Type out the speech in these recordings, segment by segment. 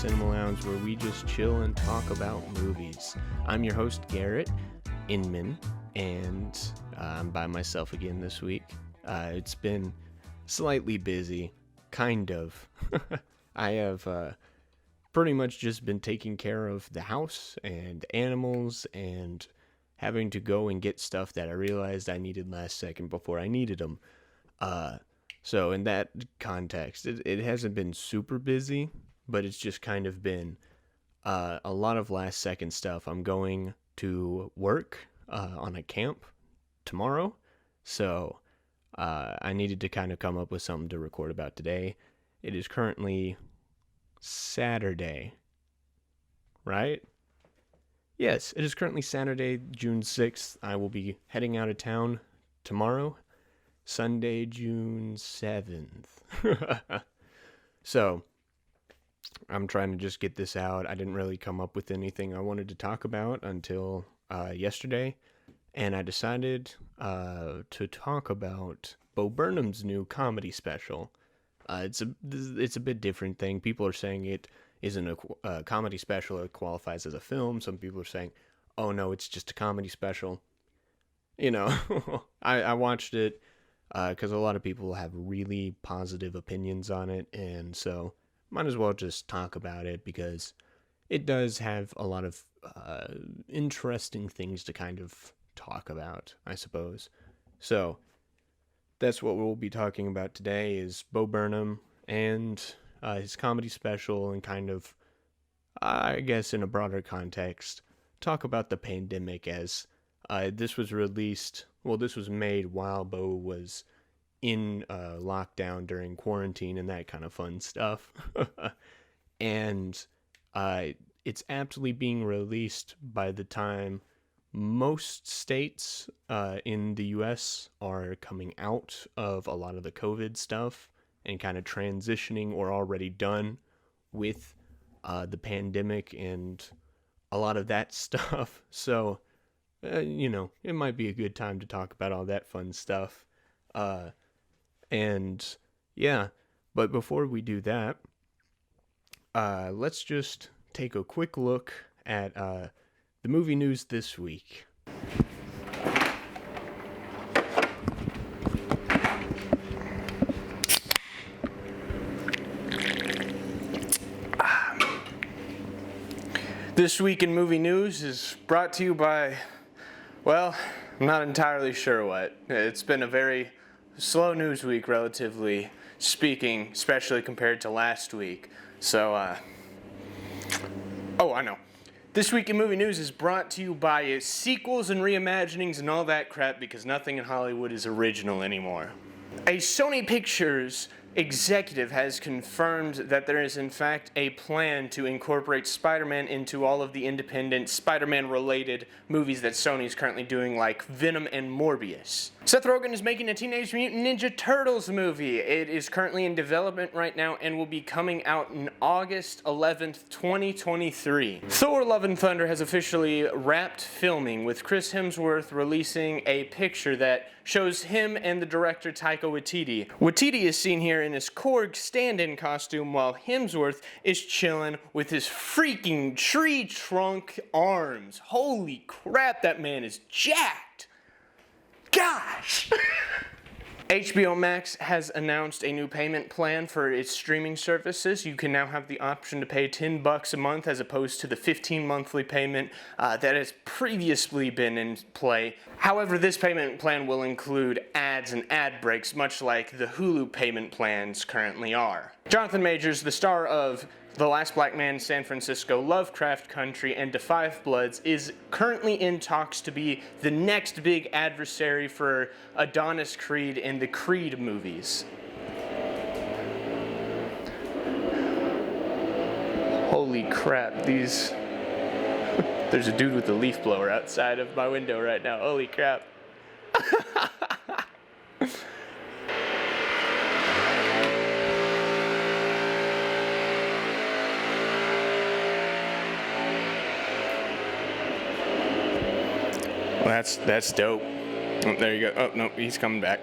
Cinema Lounge, where we just chill and talk about movies. I'm your host, Garrett Inman, and I'm by myself again this week. It's been slightly busy, kind of. I have pretty much just been taking care of the house and animals and having to go and get stuff that I realized I needed last second before I needed them. So in that context, it hasn't been super busy, but it's just kind of been a lot of last second stuff. I'm going to work on a camp tomorrow, so I needed to kind of come up with something to record about today. It is currently Saturday, right? Yes, it is currently Saturday, June 6th. I will be heading out of town tomorrow, Sunday, June 7th. So, I'm trying to just get this out. I didn't really come up with anything I wanted to talk about until yesterday, and I decided to talk about Bo Burnham's new comedy special. It's a bit different thing. People are saying it isn't a comedy special. It qualifies as a film. Some people are saying, oh no, it's just a comedy special. You know, I watched it because a lot of people have really positive opinions on it, and so might as well just talk about it because it does have a lot of interesting things to kind of talk about, I suppose. So that's what we'll be talking about today is Bo Burnham and his comedy special, and kind of, I guess in a broader context, talk about the pandemic as this was made while Bo was in lockdown during quarantine and that kind of fun stuff. And it's aptly being released by the time most states in the U.S. are coming out of a lot of the COVID stuff and kind of transitioning or already done with the pandemic and a lot of that stuff. So, it might be a good time to talk about all that fun stuff. And yeah, but before we do that, let's just take a quick look at the movie news this week. This week in movie news is brought to you by, well, I'm not entirely sure what. It's been a very slow news week, relatively speaking, especially compared to last week. So, I know. This week in movie news is brought to you by sequels and reimaginings and all that crap, because nothing in Hollywood is original anymore. A Sony Pictures executive has confirmed that there is in fact a plan to incorporate Spider-Man into all of the independent Spider-Man related movies that Sony is currently doing, like Venom and Morbius. Seth Rogen is making a Teenage Mutant Ninja Turtles movie. It is currently in development right now and will be coming out on August 11th, 2023. Thor: Love and Thunder has officially wrapped filming, with Chris Hemsworth releasing a picture that shows him and the director Taika Waititi. Waititi is seen here in his Korg stand-in costume, while Hemsworth is chilling with his freaking tree trunk arms. Holy crap, that man is jacked! Gosh! HBO Max has announced a new payment plan for its streaming services. You can now have the option to pay $10 a month as opposed to the 15 monthly payment that has previously been in play. However, this payment plan will include ads and ad breaks, much like the Hulu payment plans currently are. Jonathan Majors, the star of The Last Black Man in San Francisco, Lovecraft Country, and Da 5 Bloods, is currently in talks to be the next big adversary for Adonis Creed in the Creed movies. Holy crap, these... There's a dude with a leaf blower outside of my window right now. Holy crap. Well, that's dope. Oh, there you go. Oh, no, he's coming back.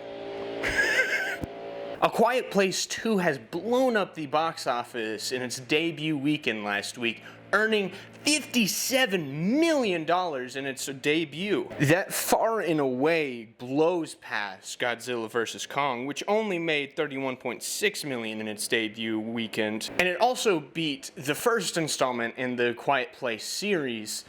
A Quiet Place 2 has blown up the box office in its debut weekend last week, earning $57 million in its debut. That far and away blows past Godzilla vs. Kong, which only made $31.6 million in its debut weekend. And it also beat the first installment in the Quiet Place series,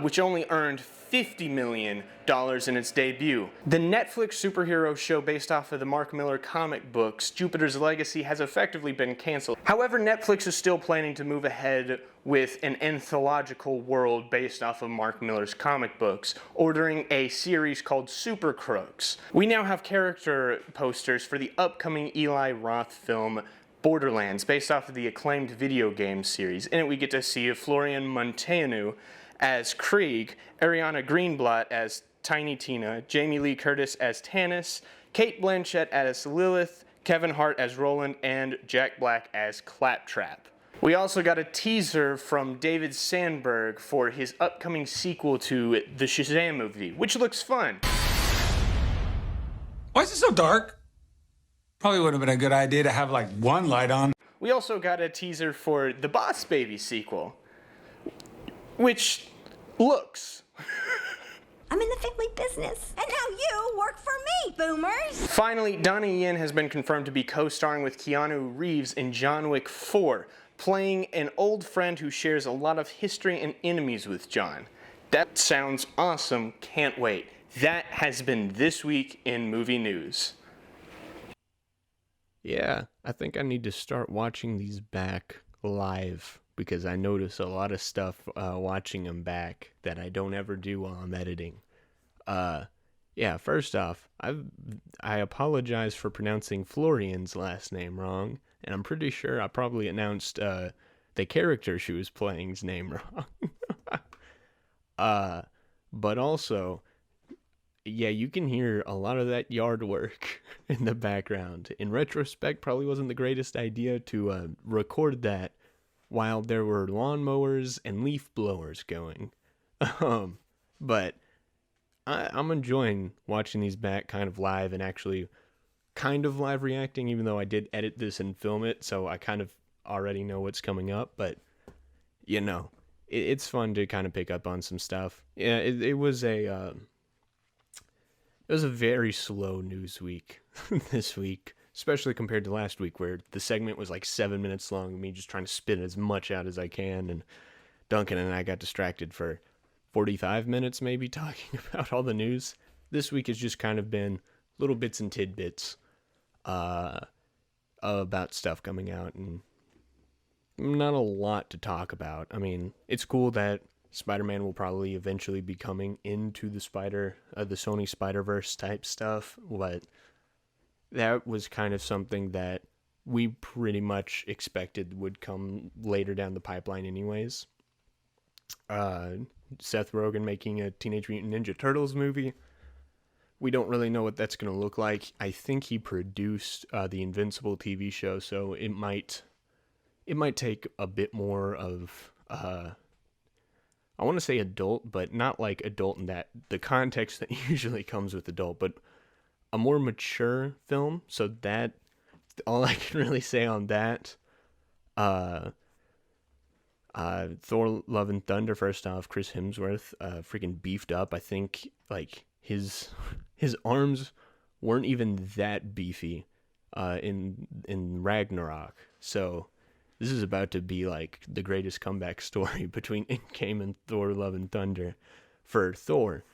which only earned $50 million in its debut. The Netflix superhero show based off of the Mark Millar comic books, Jupiter's Legacy, has effectively been canceled. However, Netflix is still planning to move ahead with an anthological world based off of Mark Millar's comic books, ordering a series called Super Crooks. We now have character posters for the upcoming Eli Roth film Borderlands, based off of the acclaimed video game series. In it, we get to see Florian Munteanu as Krieg, Ariana Greenblatt as Tiny Tina, Jamie Lee Curtis as Tannis, Kate Blanchett as Lilith, Kevin Hart as Roland, and Jack Black as Claptrap. We also got a teaser from David Sandberg for his upcoming sequel to the Shazam movie, which looks fun. Why is it so dark? Probably would have been a good idea to have like one light on. We also got a teaser for the Boss Baby sequel, which looks. I'm in the family business, and now you work for me, boomers! Finally, Donnie Yen has been confirmed to be co-starring with Keanu Reeves in John Wick 4, playing an old friend who shares a lot of history and enemies with John. That sounds awesome, can't wait. That has been this week in movie news. Yeah, I think I need to start watching these back live, because I notice a lot of stuff watching them back that I don't ever do while I'm editing. Yeah, first off, I apologize for pronouncing Florian's last name wrong, and I'm pretty sure I probably announced the character she was playing's name wrong. But also, yeah, you can hear a lot of that yard work in the background. In retrospect, probably wasn't the greatest idea to record that while there were lawnmowers and leaf blowers going. But I'm enjoying watching these back kind of live and actually kind of live reacting, even though I did edit this and film it, so I kind of already know what's coming up. But, you know, it's fun to kind of pick up on some stuff. Yeah, it was a very slow news week this week. Especially compared to last week, where the segment was like 7 minutes long, me just trying to spit as much out as I can, and Duncan and I got distracted for 45 minutes maybe talking about all the news. This week has just kind of been little bits and tidbits about stuff coming out, and not a lot to talk about. I mean, it's cool that Spider-Man will probably eventually be coming into the Sony Spider-Verse type stuff, but that was kind of something that we pretty much expected would come later down the pipeline anyways. Seth Rogen making a Teenage Mutant Ninja Turtles movie. We don't really know what that's going to look like. I think he produced the Invincible TV show, so it might take a bit more of, I want to say adult, but not like adult in that the context that usually comes with adult, but a more mature film. So that, all I can really say on that. Thor: Love and Thunder, first off, Chris Hemsworth freaking beefed up. I think like his arms weren't even that beefy in Ragnarok. So this is about to be like the greatest comeback story between Endgame and Thor: Love and Thunder for Thor.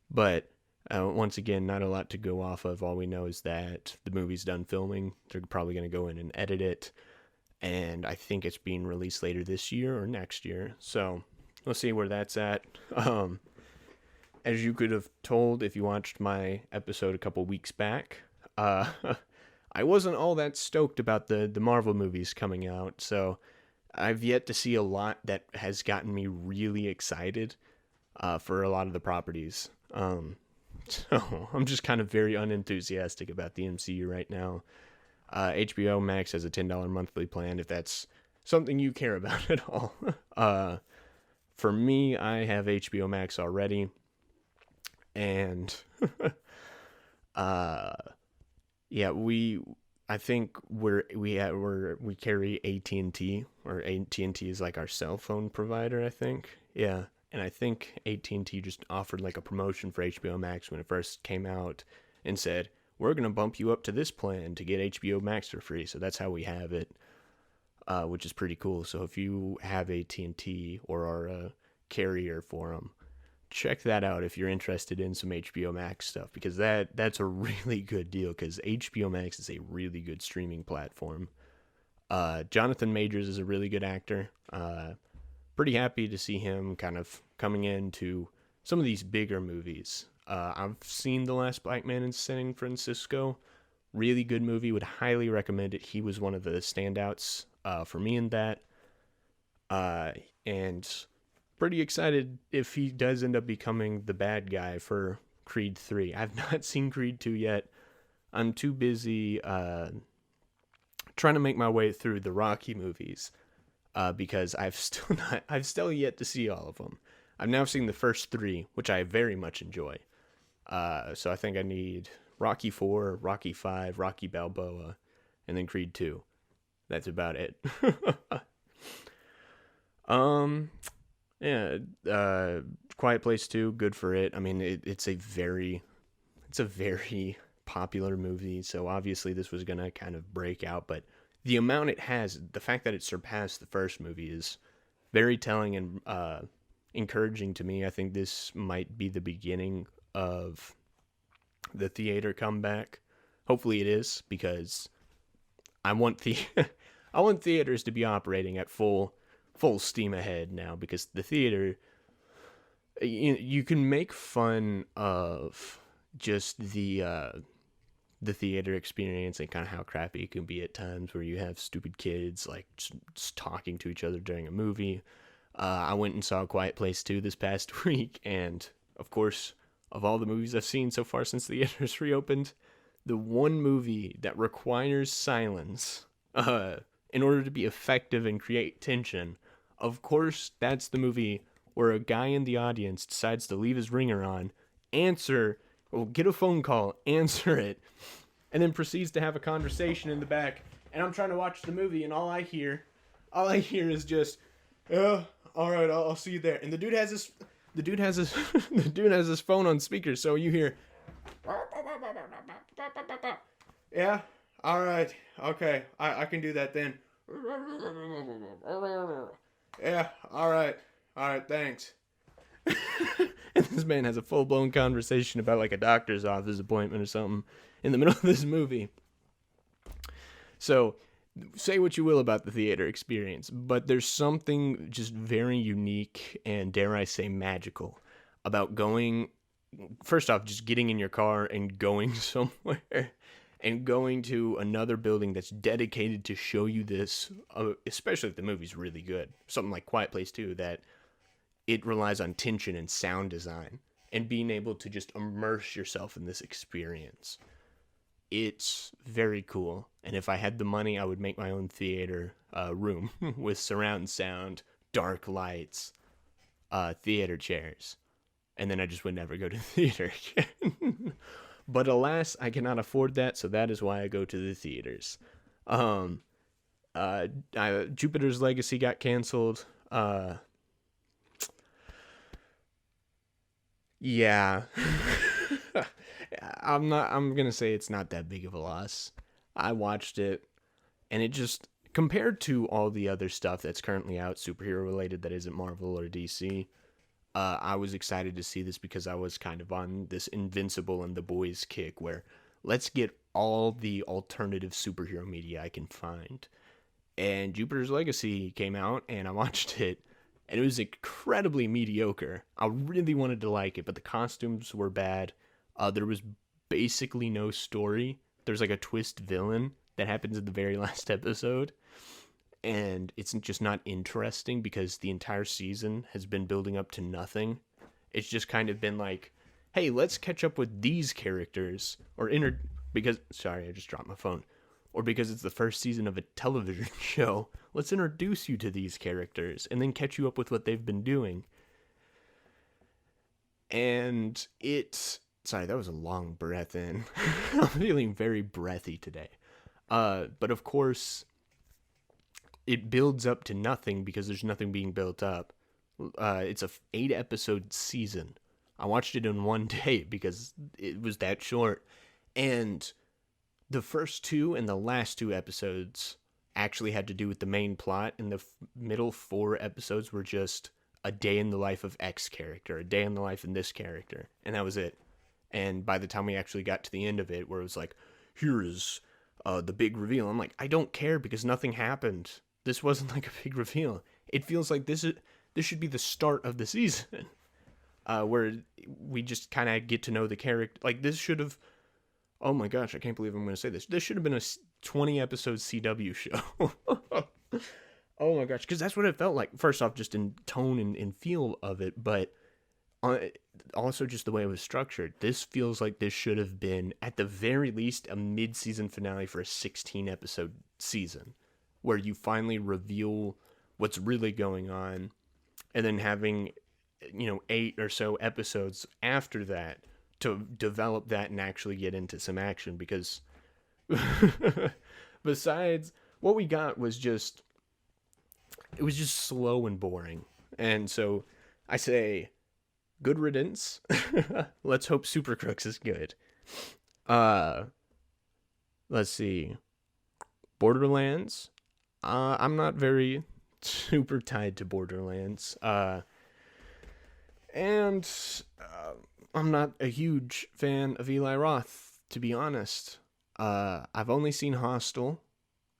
But once again, not a lot to go off of. All we know is that the movie's done filming. They're probably going to go in and edit it. And I think it's being released later this year or next year. So we'll see where that's at. As you could have told if you watched my episode a couple weeks back, I wasn't all that stoked about the Marvel movies coming out. So I've yet to see a lot that has gotten me really excited for a lot of the properties. So I'm just kind of very unenthusiastic about the MCU right now. HBO Max has a $10 monthly plan if that's something you care about at all. For me, I have HBO Max already. And yeah, I think we carry AT&T, or AT&T is like our cell phone provider, I think. Yeah. And I think AT&T just offered like a promotion for HBO Max when it first came out and said, we're going to bump you up to this plan to get HBO Max for free. So that's how we have it, which is pretty cool. So if you have AT&T or are a carrier for them, check that out if you're interested in some HBO Max stuff, because that's a really good deal, because HBO Max is a really good streaming platform. Jonathan Majors is a really good actor. Pretty happy to see him kind of coming into some of these bigger movies. I've seen The Last Black Man in San Francisco. Really good movie. Would highly recommend it. He was one of the standouts for me in that. And pretty excited if he does end up becoming the bad guy for Creed 3. I've not seen Creed 2 yet. I'm too busy trying to make my way through the Rocky movies because I've still yet to see all of them. I've now seen the first 3, which I very much enjoy. So I think I need Rocky 4, Rocky 5, Rocky Balboa, and then Creed 2. That's about it. Yeah, Quiet Place 2, good for it. I mean, it's a very popular movie, so obviously this was gonna kind of break out, but the amount it has, the fact that it surpassed the first movie is very telling and encouraging to me. I think this might be the beginning of the theater comeback. Hopefully it is, because I want theaters to be operating at full steam ahead now, because the theater, you can make fun of just the theater experience and kind of how crappy it can be at times, where you have stupid kids like just talking to each other during a movie. I went and saw Quiet Place 2 this past week, and of course, of all the movies I've seen so far since the theaters reopened, the one movie that requires silence in order to be effective and create tension, of course, that's the movie where a guy in the audience decides to leave his ringer on, get a phone call, answer it, and then proceeds to have a conversation in the back. And I'm trying to watch the movie, and all I hear is just, "Yeah, all right, I'll see you there." And the dude has his phone on speaker, so you hear, "Yeah, all right, okay, I can do that then. Yeah, all right, thanks." And this man has a full-blown conversation about like a doctor's office appointment or something in the middle of this movie. So, say what you will about the theater experience, but there's something just very unique and, dare I say, magical about first off, just getting in your car and going somewhere and going to another building that's dedicated to show you this, especially if the movie's really good. Something like Quiet Place 2, that it relies on tension and sound design and being able to just immerse yourself in this experience. It's very cool. And if I had the money, I would make my own theater room with surround sound, dark lights, theater chairs. And then I just would never go to the theater again. But alas, I cannot afford that, so that is why I go to the theaters. Jupiter's Legacy got canceled. Yeah. I'm gonna say it's not that big of a loss. I watched it, and it just, compared to all the other stuff that's currently out, superhero related, that isn't Marvel or DC, I was excited to see this because I was kind of on this Invincible and The Boys kick, where let's get all the alternative superhero media I can find. And Jupiter's Legacy came out, and I watched it, and it was incredibly mediocre. I really wanted to like it, but the costumes were bad. There was basically no story. There's like a twist villain that happens in the very last episode, and it's just not interesting because the entire season has been building up to nothing. It's just kind of been like, hey, let's catch up with these characters, sorry, I just dropped my phone. Or because it's the first season of a television show, let's introduce you to these characters and then catch you up with what they've been doing. And sorry, that was a long breath in. I'm feeling very breathy today. But of course, it builds up to nothing because there's nothing being built up. It's a 8-episode season. I watched it in one day because it was that short. And the first 2 and the last 2 episodes actually had to do with the main plot, and the middle 4 episodes were just a day in the life of X character, a day in the life of this character, and that was it. And by the time we actually got to the end of it, where it was like, here is the big reveal, I'm like, I don't care because nothing happened. This wasn't like a big reveal. It feels like this should be the start of the season, where we just kind of get to know the character. Like, this should have, oh my gosh, I can't believe I'm going to say this. This should have been a 20-episode CW show. Oh my gosh, because that's what it felt like. First off, just in tone and feel of it, but also just the way it was structured. This feels like this should have been, at the very least, a mid-season finale for a 16-episode season, where you finally reveal what's really going on, and then having, 8 or so episodes after that to develop that and actually get into some action, because besides, what we got was just, it was just slow and boring. And so I say, good riddance. Let's hope Super Crooks is good. Let's see. Borderlands. I'm not very super tied to Borderlands. And I'm not a huge fan of Eli Roth, to be honest. I've only seen Hostel.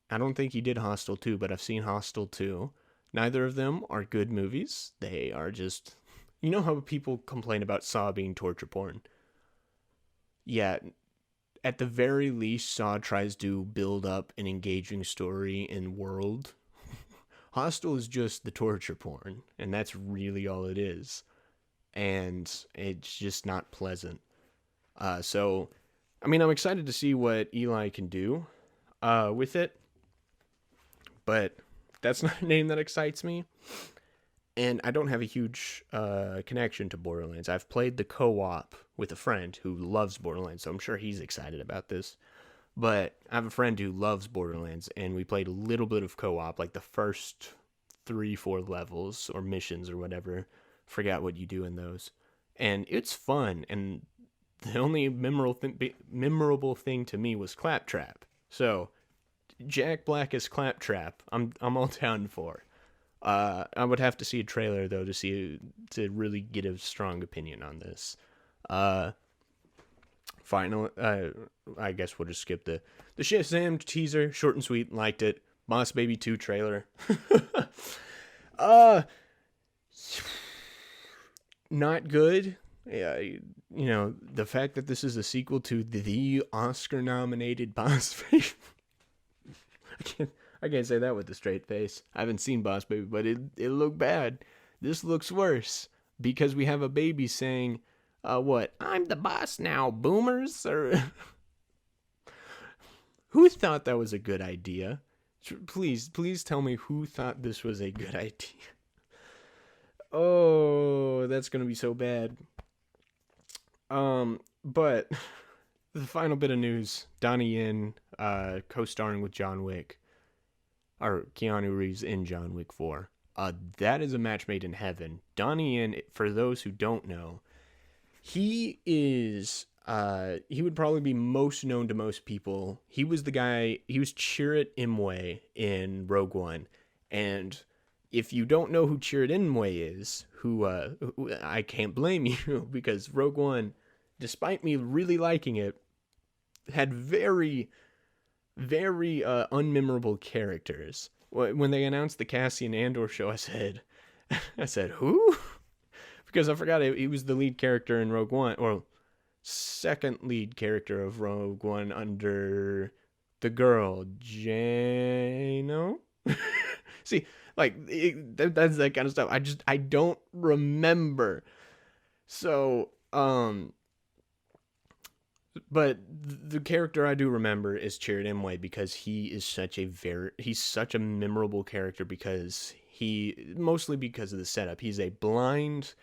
I don't think he did Hostel 2, but I've seen Hostel 2. Neither of them are good movies. They are just... You know how people complain about Saw being torture porn? Yeah, at the very least, Saw tries to build up an engaging story and world. Hostel is just the torture porn, and that's really all it is. And it's just not pleasant. So, I mean, I'm excited to see what Eli can do with it. But that's not a name that excites me. And I don't have a huge connection to Borderlands. I've played the co-op with a friend who loves Borderlands, so I'm sure he's excited about this. But I have a friend who loves Borderlands, and we played a little bit of co-op, like the first 3-4 levels or missions or whatever. Forgot what you do in those. And it's fun, and the only memorable thing to me was Claptrap. So, Jack Black as Claptrap, I'm all down for. I would have to see a trailer though to really get a strong opinion on this. Final, I guess we'll just skip the Shazam teaser, short and sweet, liked it. Boss Baby 2 trailer. Not good. Yeah, the fact that this is a sequel to the Oscar-nominated Boss Baby. I can't say that with a straight face. I haven't seen Boss Baby, but it looked bad. This looks worse because we have a baby saying, what? I'm the boss now, boomers? Or who thought that was a good idea? Please tell me who thought this was a good idea. Oh, that's going to be so bad. But the final bit of news, Donnie Yen, co-starring with John Wick. Or Keanu Reeves in John Wick 4. That is a match made in heaven. Donnie Yen, for those who don't know, he is, he would probably be most known to most people. He was the guy, he was Chirrut Imwe in Rogue One. And if you don't know who Chirrut Imwe is, who I can't blame you, because Rogue One, despite me really liking it, had very unmemorable characters. When they announced the Cassian Andor show, I said, who? Because I forgot he was the lead character in Rogue One, or second lead character of Rogue One under the girl, Jano? See, like, that's that kind of stuff. I don't remember. So, but the character I do remember is Chirrut Imwe because he's such a memorable character because mostly because of the setup. He's a blind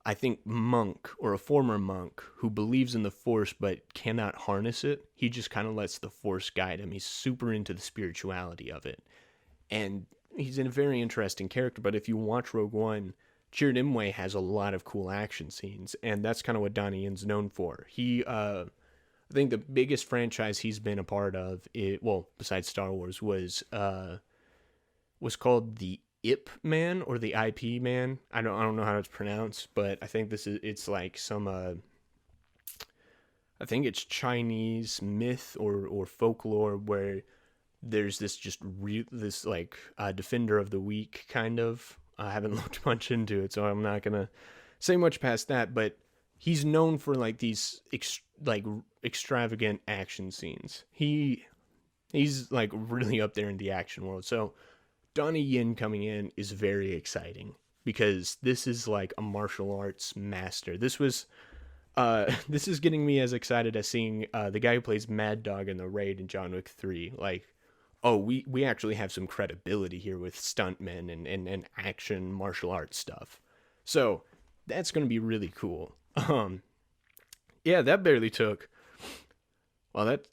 I think, monk or a former monk who believes in the Force but cannot harness it. He just kind of lets the Force guide him. He's super into the spirituality of it. And he's a very interesting character, but if you watch Rogue One, Chirrut Imwe has a lot of cool action scenes, and that's kind of what Donnie Yen's known for. I think the biggest franchise he's been a part of, besides Star Wars, was called the Ip Man or the IP Man. I don't know how it's pronounced, but I think it's like some I think it's Chinese myth or folklore where there's this defender of the weak kind of. I haven't looked much into it, so I'm not gonna say much past that. But he's known for like these extravagant action scenes. He's like really up there in the action world. So Donnie Yen coming in is very exciting because this is like a martial arts master. This is getting me as excited as seeing the guy who plays Mad Dog in the Raid in John Wick 3. Like, oh, we actually have some credibility here with stuntmen and action martial arts stuff. So that's going to be really cool. Yeah, that barely took. Well, that,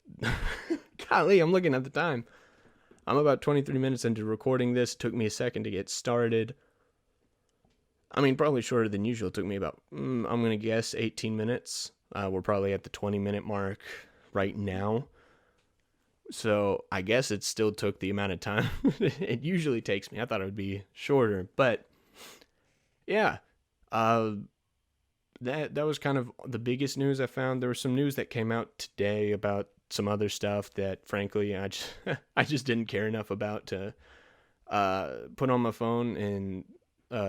golly, I'm looking at the time. I'm about 23 minutes into recording this. It took me a second to get started. I mean, probably shorter than usual. It took me about, I'm going to guess 18 minutes. We're probably at the 20-minute mark right now. So I guess it still took the amount of time it usually takes me. I thought it would be shorter, but yeah, that was kind of the biggest news I found. There was some news that came out today about some other stuff that, frankly, I just didn't care enough about to put on my phone and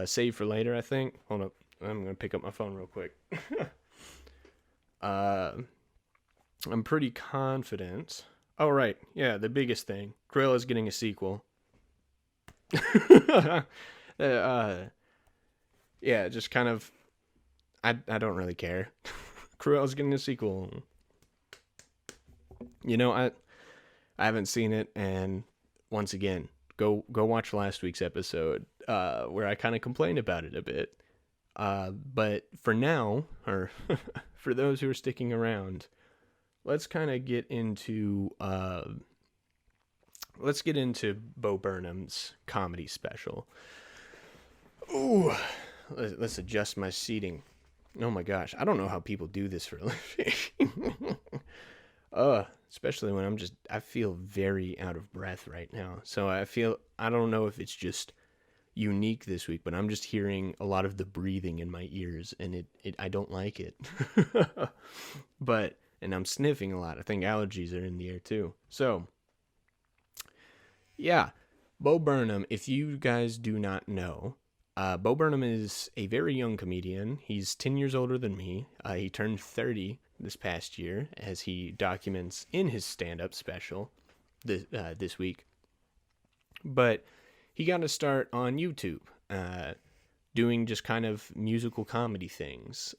save for later. I think. Hold up, I'm gonna pick up my phone real quick. I'm pretty confident. Oh, right. Yeah, the biggest thing. Cruella's getting a sequel. Yeah, just kind of... I don't really care. Cruella's getting a sequel. You know, I haven't seen it, and once again, go watch last week's episode, where I kind of complained about it a bit. But for now, or for those who are sticking around... Let's kind of get into Bo Burnham's comedy special. Ooh, let's adjust my seating. Oh my gosh, I don't know how people do this for a living. Especially when I feel very out of breath right now. So I don't know if it's just unique this week, but I'm just hearing a lot of the breathing in my ears, and I don't like it. And I'm sniffing a lot. I think allergies are in the air too. So, yeah, Bo Burnham, if you guys do not know, Bo Burnham is a very young comedian. He's 10 years older than me. He turned 30 this past year, as he documents in his stand-up special this week. But he got to start on YouTube, doing just kind of musical comedy things,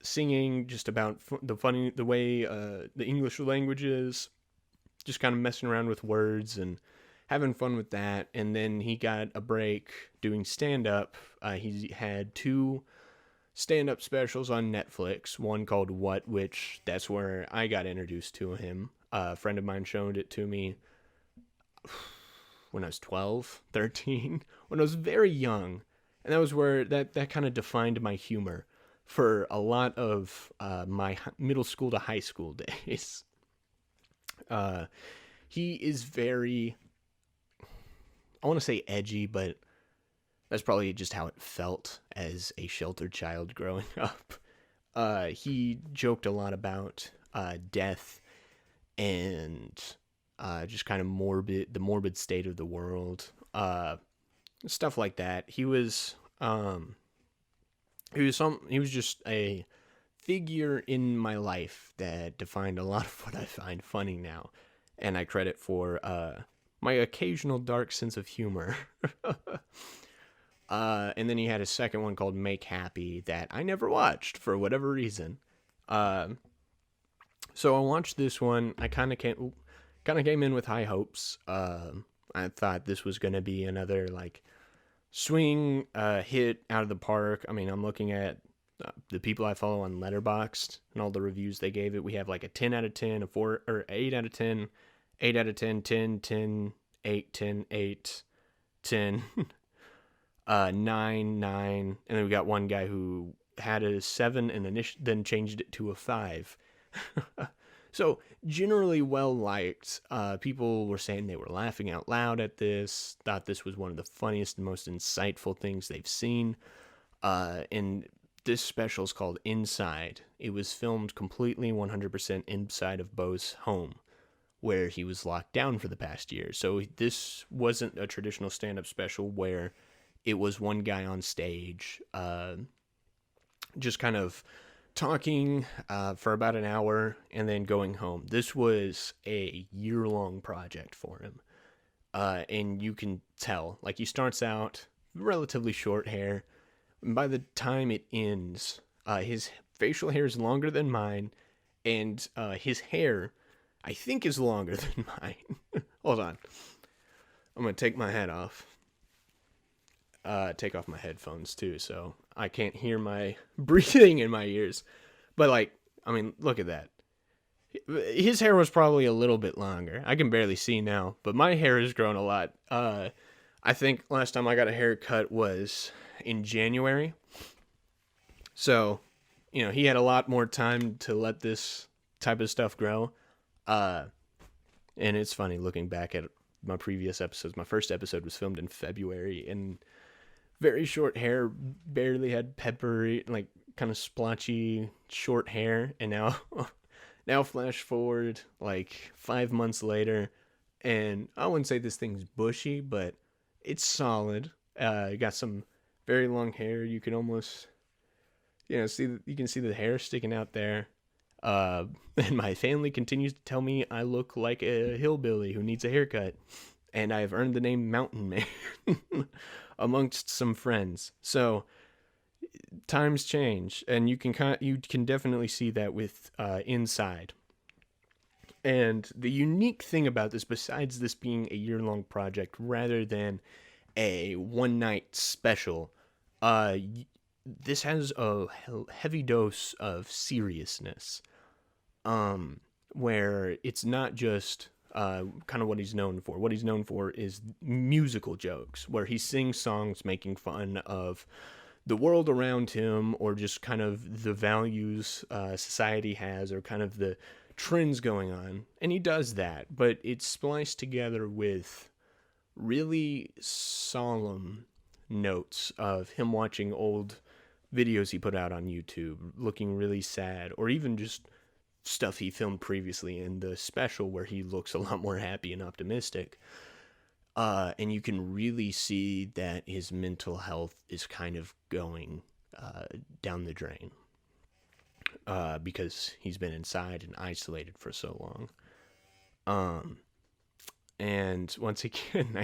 singing just about the way the English language is, just kind of messing around with words and having fun with that. And then he got a break doing stand-up. He had 2 stand-up specials on Netflix, one called What, which that's where I got introduced to him. A friend of mine showed it to me when I was 12, 13, when I was very young. And that was where that kind of defined my humor for a lot of my middle school to high school days. He is very, I want to say edgy, but that's probably just how it felt as a sheltered child growing up. He joked a lot about death and just kind of the morbid state of the world, stuff like that. He was just a figure in my life that defined a lot of what I find funny now, and I credit for my occasional dark sense of humor. And then he had a second one called Make Happy that I never watched for whatever reason. So I watched this one. I kind of came in with high hopes. I thought this was going to be another like swing hit out of the park. I mean, I'm looking at the people I follow on Letterboxd and all the reviews they gave it. We have like a 10 out of 10, a 4 or 8 out of 10, 8 out of 10, 10, 10, 8, 10, 8, 10, 9, 9. And then we got one guy who had a 7 and then changed it to a 5. So generally well liked. People were saying they were laughing out loud at this, thought this was one of the funniest and most insightful things they've seen. And this special is called Inside. It was filmed completely 100% inside of Bo's home, where he was locked down for the past year. So this wasn't a traditional stand-up special where it was one guy on stage, just kind of talking for about an hour and then going home. This was a year-long project for him. And you can tell, like, he starts out relatively short hair. And by the time it ends, his facial hair is longer than mine, and his hair, I think, is longer than mine. Hold on. I'm going to take my hat off. Take off my headphones, too, so I can't hear my breathing in my ears. But, like, I mean, look at that. His hair was probably a little bit longer. I can barely see now, but my hair has grown a lot. I think last time I got a haircut was in January. So, you know, he had a lot more time to let this type of stuff grow. And it's funny looking back at my previous episodes. My first episode was filmed in February, and very short hair, barely had peppery, like kind of splotchy short hair. And now flash forward like 5 months later, and I wouldn't say this thing's bushy, but it's solid. Got some very long hair. You can almost, you can see the hair sticking out there. And my family continues to tell me I look like a hillbilly who needs a haircut, and I've earned the name Mountain Man amongst some friends. So times change, and you can definitely see that with Inside. And the unique thing about this, besides this being a year-long project rather than a one-night special, this has a heavy dose of seriousness, where it's not just kind of what he's known for. What he's known for is musical jokes, where he sings songs making fun of the world around him, or just kind of the values society has, or kind of the trends going on. And he does that, but it's spliced together with really solemn notes of him watching old videos he put out on YouTube, looking really sad, or even just stuff he filmed previously in the special where he looks a lot more happy and optimistic. And you can really see that his mental health is kind of going down the drain, because he's been inside and isolated for so long. And once again,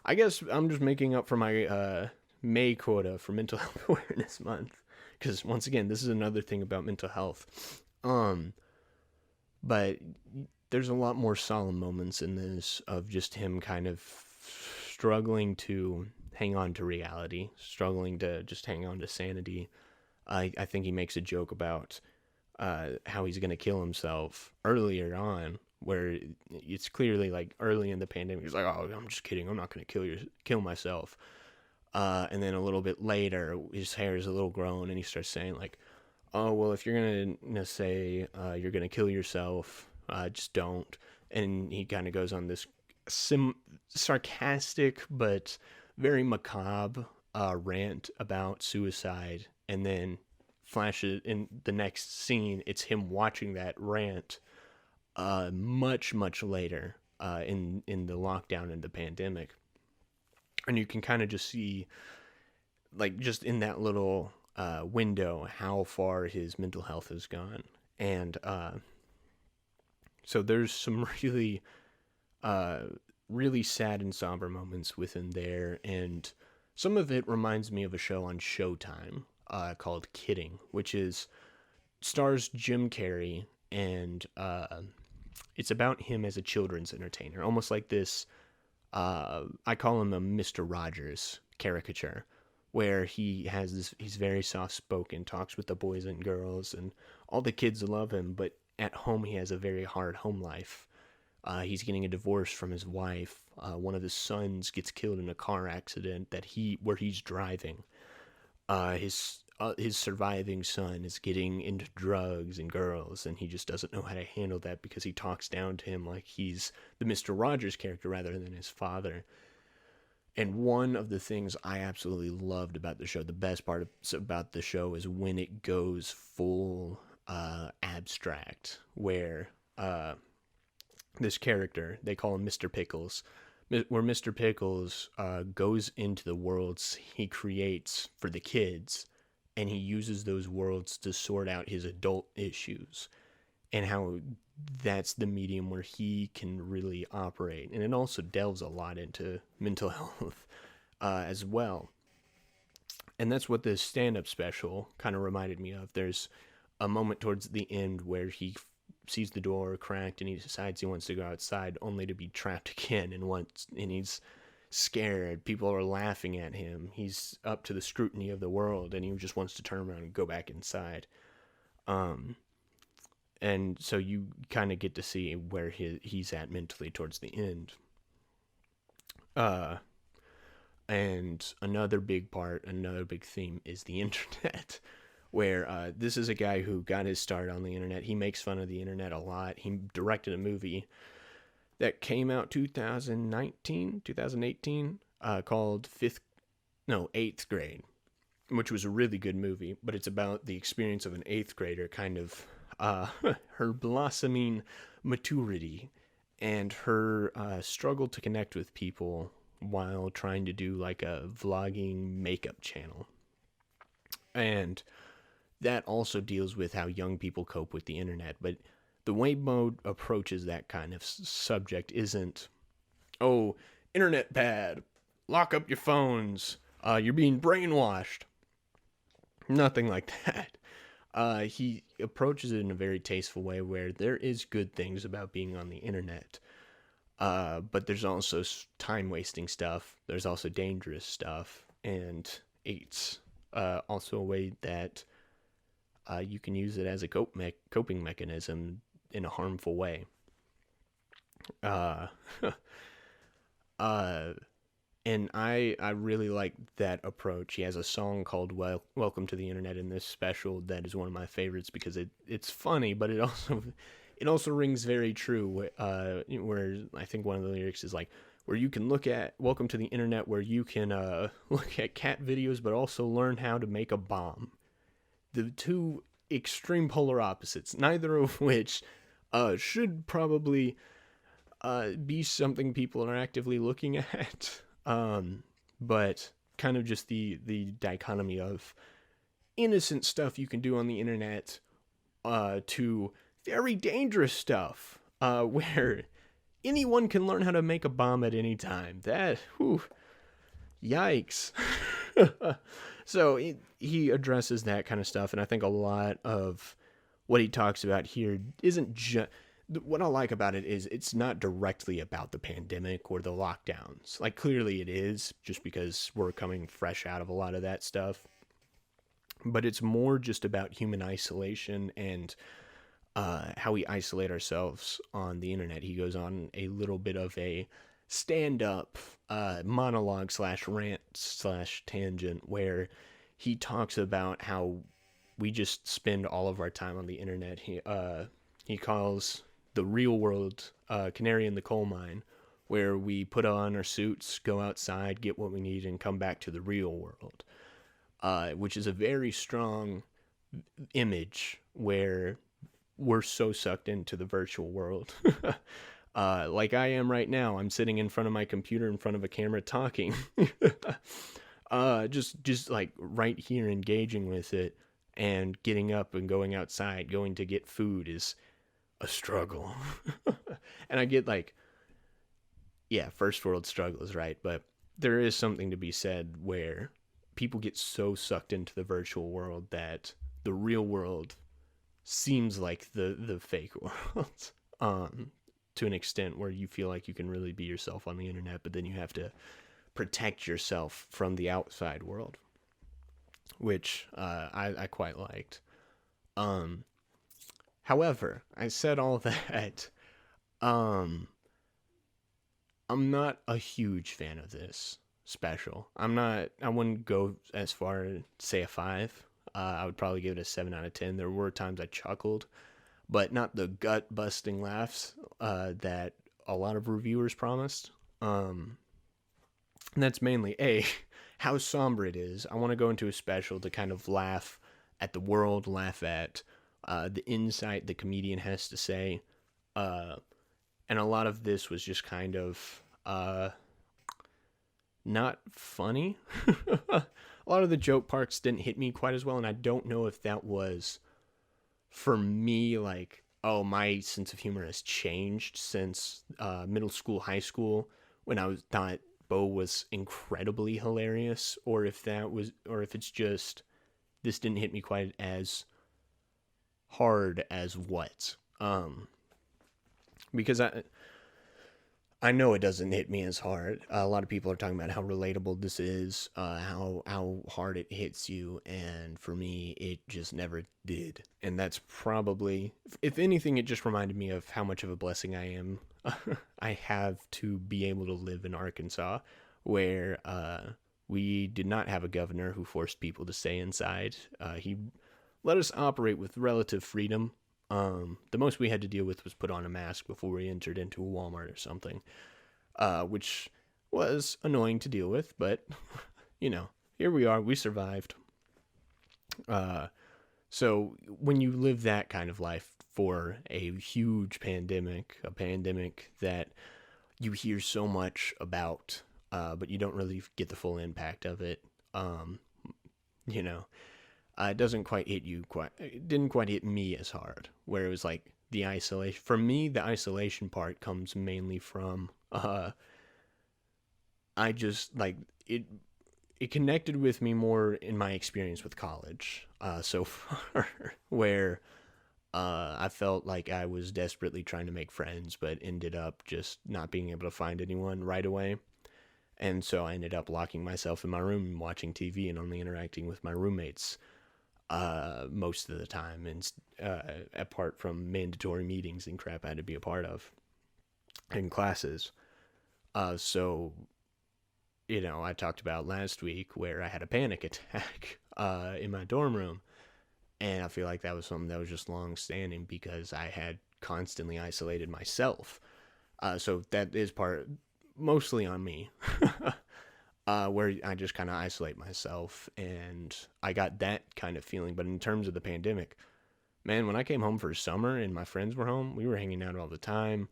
I guess I'm just making up for my May quota for Mental Health Awareness Month, because once again, this is another thing about mental health. But there's a lot more solemn moments in this of just him kind of struggling to hang on to reality, struggling to just hang on to sanity. I think he makes a joke about how he's going to kill himself earlier on, where it's clearly like early in the pandemic. He's like, "Oh, I'm just kidding. I'm not going to kill myself." And then a little bit later, his hair is a little grown, and he starts saying like, "Oh, well, if you're going to say you're going to kill yourself, just don't." And he kind of goes on this sarcastic but very macabre rant about suicide, and then flashes in the next scene, it's him watching that rant much later in the lockdown and the pandemic. And you can kind of just see, like, just in that little window, how far his mental health has gone. And so there's some really sad and somber moments within there, and some of it reminds me of a show on Showtime called Kidding, which stars Jim Carrey, and it's about him as a children's entertainer, almost like this. I call him a Mr. Rogers caricature, where he's very soft spoken, talks with the boys and girls, and all the kids love him, but at home he has a very hard home life. He's getting a divorce from his wife. One of his sons gets killed in a car accident where he's driving. His surviving son is getting into drugs and girls, and he just doesn't know how to handle that because he talks down to him like he's the Mr. Rogers character rather than his father. And one of the things I absolutely loved about the show, the best part about the show, is when it goes full abstract, where this character, they call him Mr. Pickles, where Mr. Pickles goes into the worlds he creates for the kids, and he uses those worlds to sort out his adult issues, and how that's the medium where he can really operate. And it also delves a lot into mental health as well. And that's what this stand-up special kind of reminded me of. There's a moment towards the end where he sees the door cracked and he decides he wants to go outside, only to be trapped again, and he's scared. People are laughing at him. He's up to the scrutiny of the world, and he just wants to turn around and go back inside. And so you kind of get to see where he's at mentally towards the end. And another big theme is the internet, where this is a guy who got his start on the internet. He makes fun of the internet a lot. He directed a movie that came out 2018, called Eighth Grade, which was a really good movie, but it's about the experience of an eighth grader, kind of her blossoming maturity and her struggle to connect with people while trying to do like a vlogging makeup channel. And that also deals with how young people cope with the internet, but the way Bo approaches that kind of subject isn't, oh, internet bad, lock up your phones, you're being brainwashed. Nothing like that. He approaches it in a very tasteful way where there is good things about being on the internet, but there's also time-wasting stuff. There's also dangerous stuff, and it's also a way that you can use it as a coping mechanism in a harmful way. And I really like that approach. He has a song called Welcome to the Internet in this special that is one of my favorites because it's funny, but it also rings very true, where I think one of the lyrics is like, where you can look at Welcome to the Internet, where you can look at cat videos, but also learn how to make a bomb. The two extreme polar opposites, neither of which should probably be something people are actively looking at. But kind of just the dichotomy of innocent stuff you can do on the internet to very dangerous stuff where anyone can learn how to make a bomb at any time. That, whew, yikes. So he addresses that kind of stuff, and I think a lot of what he talks about here isn't just... What I like about it is it's not directly about the pandemic or the lockdowns. Like, clearly it is, just because we're coming fresh out of a lot of that stuff. But it's more just about human isolation and how we isolate ourselves on the internet. He goes on a little bit of a stand-up monologue / rant / tangent where he talks about how we just spend all of our time on the internet. He calls the real world canary in the coal mine, where we put on our suits, go outside, get what we need, and come back to the real world, which is a very strong image where we're so sucked into the virtual world. Like I am right now. I'm sitting in front of my computer in front of a camera talking. Just like right here engaging with it, and getting up and going outside, going to get food is a struggle. And I get like, yeah, first world struggles, right? But there is something to be said where people get so sucked into the virtual world that the real world seems like the fake world, to an extent where you feel like you can really be yourself on the internet, but then you have to protect yourself from the outside world, which I quite liked. However, I said all that. Um, I'm not a huge fan of this special. I wouldn't go as far as say a 5. I would probably give it a 7 out of 10. There were times I chuckled, but not the gut busting laughs that a lot of reviewers promised. And that's mainly how somber it is. I want to go into a special to kind of laugh at the world, laugh at the insight the comedian has to say. And a lot of this was just kind of not funny. A lot of the joke parts didn't hit me quite as well, and I don't know if that was for me, like, oh, my sense of humor has changed since middle school, high school, when I thought Bo was incredibly hilarious, or if it's just this didn't hit me quite as hard as what. Because I know it doesn't hit me as hard. A lot of people are talking about how relatable this is, how hard it hits you, and for me, it just never did. And that's probably, if anything, it just reminded me of how much of a blessing I am. I have to be able to live in Arkansas, where we did not have a governor who forced people to stay inside. He let us operate with relative freedom. The most we had to deal with was put on a mask before we entered into a Walmart or something, which was annoying to deal with, but, here we are, we survived. So when you live that kind of life for a huge pandemic, a pandemic that you hear so much about, but you don't really get the full impact of it, it doesn't quite hit you it didn't quite hit me as hard, where it was like the isolation. For me, the isolation part comes mainly from, I just, like, it connected with me more in my experience with college, so far, where, I felt like I was desperately trying to make friends, but ended up just not being able to find anyone right away. And so I ended up locking myself in my room and watching TV and only interacting with my roommates most of the time, and apart from mandatory meetings and crap I had to be a part of in classes. So, I talked about last week where I had a panic attack in my dorm room, and I feel like that was something that was just long standing because I had constantly isolated myself. So that is mostly on me. Where I just kind of isolate myself, and I got that kind of feeling. But in terms of the pandemic, man, when I came home for summer and my friends were home, we were hanging out all the time.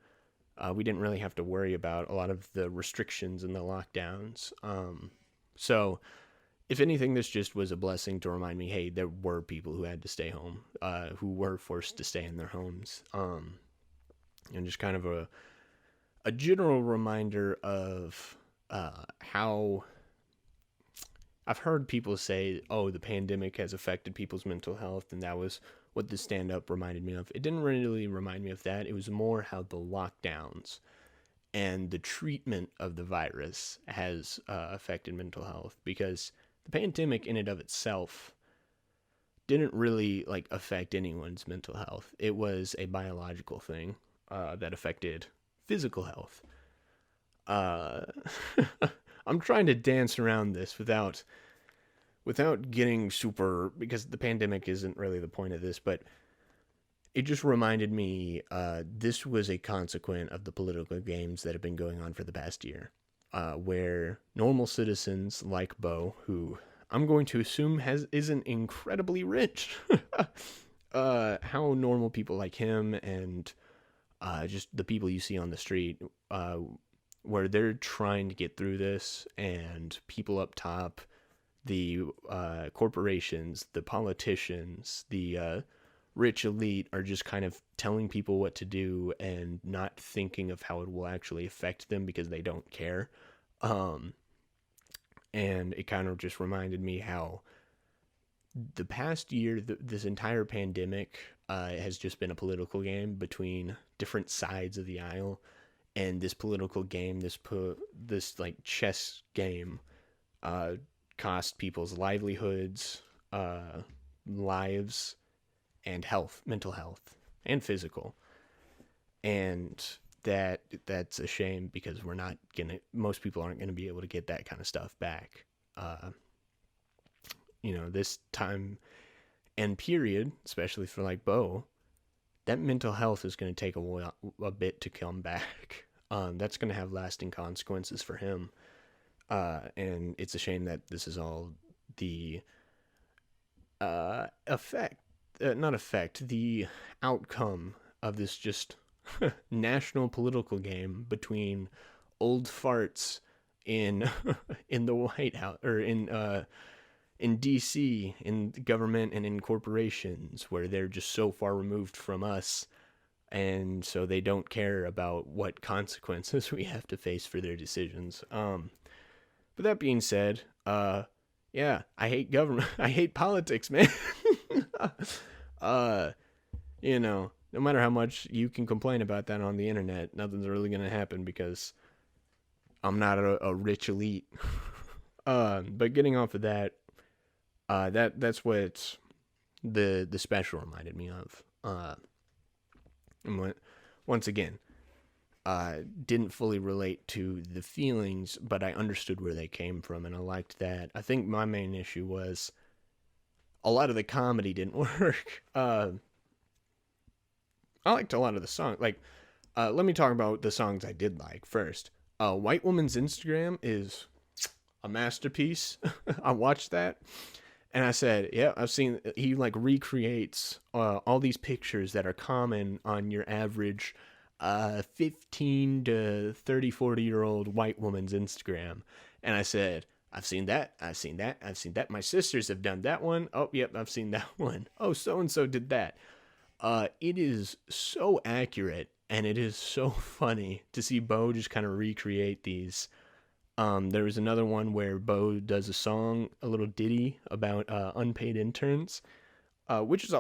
We didn't really have to worry about a lot of the restrictions and the lockdowns. So if anything, this just was a blessing to remind me, hey, there were people who had to stay home, who were forced to stay in their homes. And just kind of a general reminder of how I've heard people say, oh, the pandemic has affected people's mental health, and that was what the stand-up reminded me of. It didn't really remind me of that. It was more how the lockdowns and the treatment of the virus has affected mental health, because the pandemic in and of itself didn't really affect anyone's mental health. It was a biological thing that affected physical health. I'm trying to dance around this without getting super, because the pandemic isn't really the point of this, but it just reminded me this was a consequence of the political games that have been going on for the past year, where normal citizens like Bo, who I'm going to assume isn't incredibly rich, how normal people like him and just the people you see on the street, where they're trying to get through this, and people up top, the corporations, the politicians, the rich elite are just kind of telling people what to do and not thinking of how it will actually affect them because they don't care. And it kind of just reminded me how the past year, this entire pandemic has just been a political game between different sides of the aisle. and this political game, this like chess game, cost people's livelihoods, lives, and health, mental health, and physical. And that's a shame, because most people aren't gonna be able to get that kind of stuff back. This time and period, especially for like Bo, that mental health is going to take a bit to come back. That's going to have lasting consequences for him. And it's a shame that this is all the the outcome of this just national political game between old farts in in the White House, or in DC, in government and in corporations, where they're just so far removed from us, and so they don't care about what consequences we have to face for their decisions. But that being said, yeah, I hate government. I hate politics, man. No matter how much you can complain about that on the internet, nothing's really gonna happen, because I'm not a rich elite. But getting off of that, that's what the special reminded me of. And once again, didn't fully relate to the feelings, but I understood where they came from, and I liked that. I think my main issue was a lot of the comedy didn't work. I liked a lot of the songs. Like, let me talk about the songs I did like first. White Woman's Instagram is a masterpiece. I watched that, and I said, yeah, I've seen, he like recreates all these pictures that are common on your average 15 to 30, 40-year-old white woman's Instagram. And I said, I've seen that. My sisters have done that one. Oh, yep, I've seen that one. Oh, so-and-so did that. It is so accurate, and it is so funny to see Bo just kind of recreate these. There was another one where Bo does a little ditty about unpaid interns, which is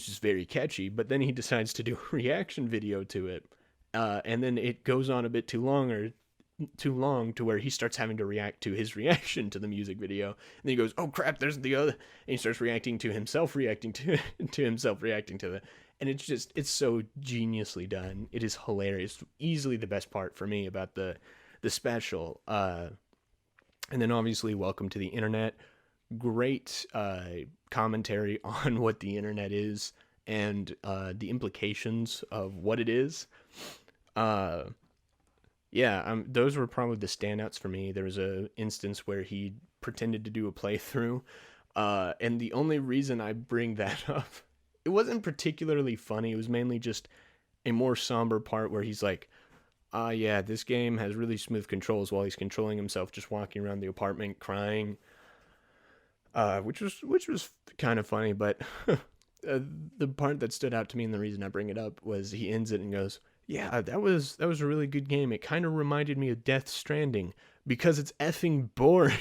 just very catchy. But then he decides to do a reaction video to it, and then it goes on a bit too long to where he starts having to react to his reaction to the music video. And then he goes, oh crap, there's the other, and he starts reacting to himself reacting to it. And it's so geniusly done. It is hilarious. Easily the best part for me about the special. And then obviously Welcome to the Internet. Great commentary on what the internet is, and the implications of what it is. Those were probably the standouts for me. There was a instance where he pretended to do a playthrough, and the only reason I bring that up, it wasn't particularly funny. It was mainly just a more somber part where he's like, yeah, this game has really smooth controls, while he's controlling himself just walking around the apartment crying, which was kind of funny. But the part that stood out to me, and the reason I bring it up, was he ends it and goes, yeah, that was a really good game. It kind of reminded me of Death Stranding because it's effing boring.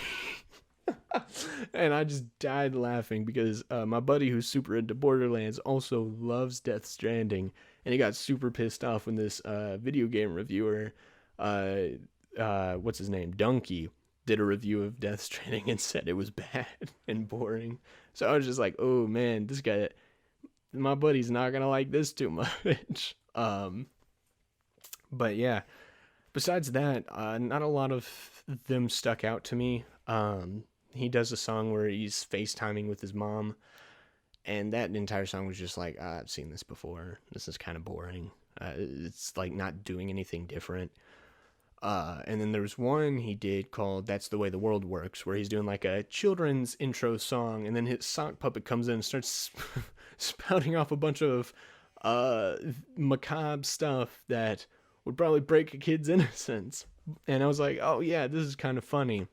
And I just died laughing, because my buddy who's super into Borderlands also loves Death Stranding, and he got super pissed off when this video game reviewer, what's his name, Donkey, did a review of Death Stranding and said it was bad and boring. So I was just like, oh man, this guy, my buddy's not gonna like this too much. But yeah, besides that, not a lot of them stuck out to me. He does a song where he's FaceTiming with his mom, and that entire song was just like, I've seen this before. This is kind of boring. It's like not doing anything different. And then there was one he did called That's the Way the World Works, where he's doing like a children's intro song, and then his sock puppet comes in and starts spouting off a bunch of macabre stuff that would probably break a kid's innocence. And I was like, oh yeah, this is kind of funny.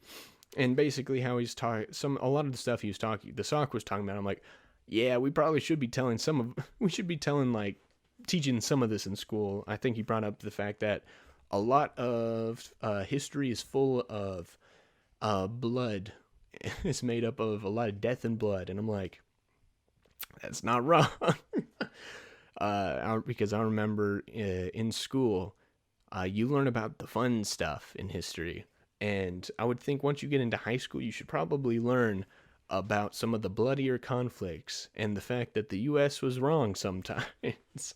And basically how he's talking, a lot of the stuff he was talking, the sock was talking about, I'm like, yeah, we probably should be teaching some of this in school. I think he brought up the fact that a lot of history is full of blood. It's made up of a lot of death and blood. And I'm like, that's not wrong. Because I remember in school, You learn about the fun stuff in history. And I would think once you get into high school, you should probably learn about some of the bloodier conflicts and the fact that the U.S. was wrong sometimes.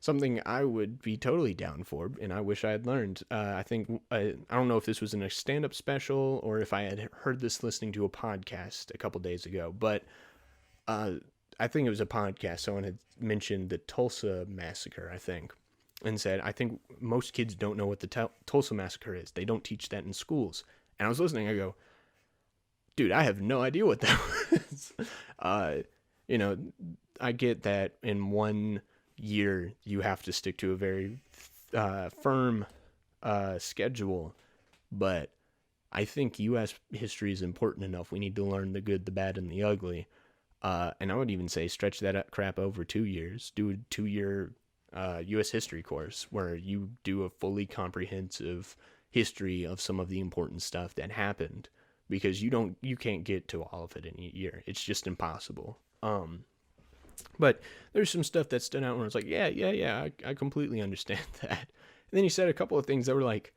Something I would be totally down for, and I wish I had learned. I think, I don't know if this was in a stand-up special or if I had heard this listening to a podcast a couple days ago, but I think it was a podcast. Someone had mentioned the Tulsa Massacre, I think, and said, I think most kids don't know what the Tulsa Massacre is. They don't teach that in schools. And I was listening, I go, dude, I have no idea what that was. You know, I get that in one year you have to stick to a very firm schedule, but I think U.S. history is important enough. We need to learn the good, the bad, and the ugly. And I would even say stretch that crap over 2 years. Do a 2-year U.S. history course where you do a fully comprehensive history of some of the important stuff that happened, because you can't get to all of it in a year. It's just impossible. But there's some stuff that stood out where it's like, yeah, I completely understand that. And then he said a couple of things that were like,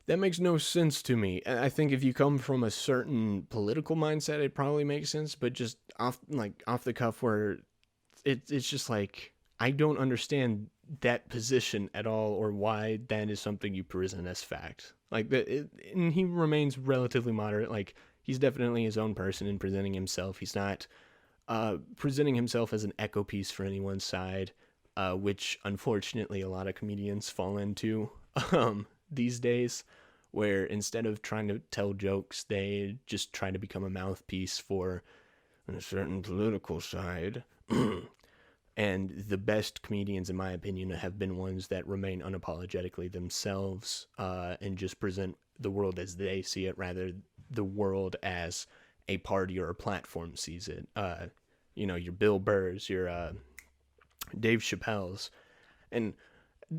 that makes no sense to me. I think if you come from a certain political mindset, it probably makes sense, but just off the cuff where it's just like, I don't understand that position at all, or why that is something you present as fact. Like and he remains relatively moderate. Like, he's definitely his own person in presenting himself. He's not presenting himself as an echo piece for anyone's side, which unfortunately a lot of comedians fall into these days, where instead of trying to tell jokes, they just try to become a mouthpiece for a certain political side. And the best comedians, in my opinion, have been ones that remain unapologetically themselves, and just present the world as they see it, rather the world as a party or a platform sees it. Your Bill Burrs, your Dave Chappelle's. And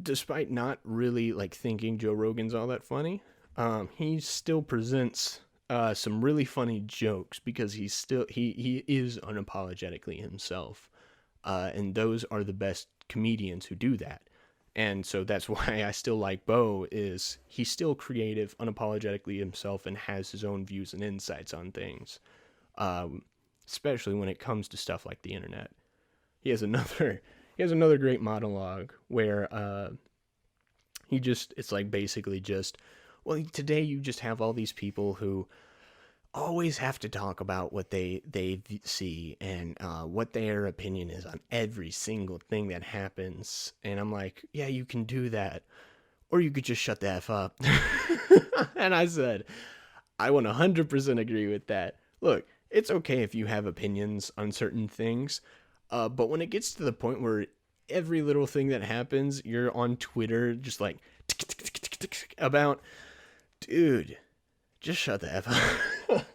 despite not really thinking Joe Rogan's all that funny, he still presents some really funny jokes, because he is unapologetically himself. And those are the best comedians who do that. And so that's why I still like Bo, is he's still creative, unapologetically himself, and has his own views and insights on things. Especially when it comes to stuff like the internet. He has another great monologue where it's basically just, well, today you just have all these people who always have to talk about what they see and what their opinion is on every single thing that happens. And I'm like, yeah, you can do that, or you could just shut the F up. And I said, I 100% agree with that. Look, it's okay if you have opinions on certain things, but when it gets to the point where every little thing that happens, you're on Twitter just like about, dude, just shut the F up.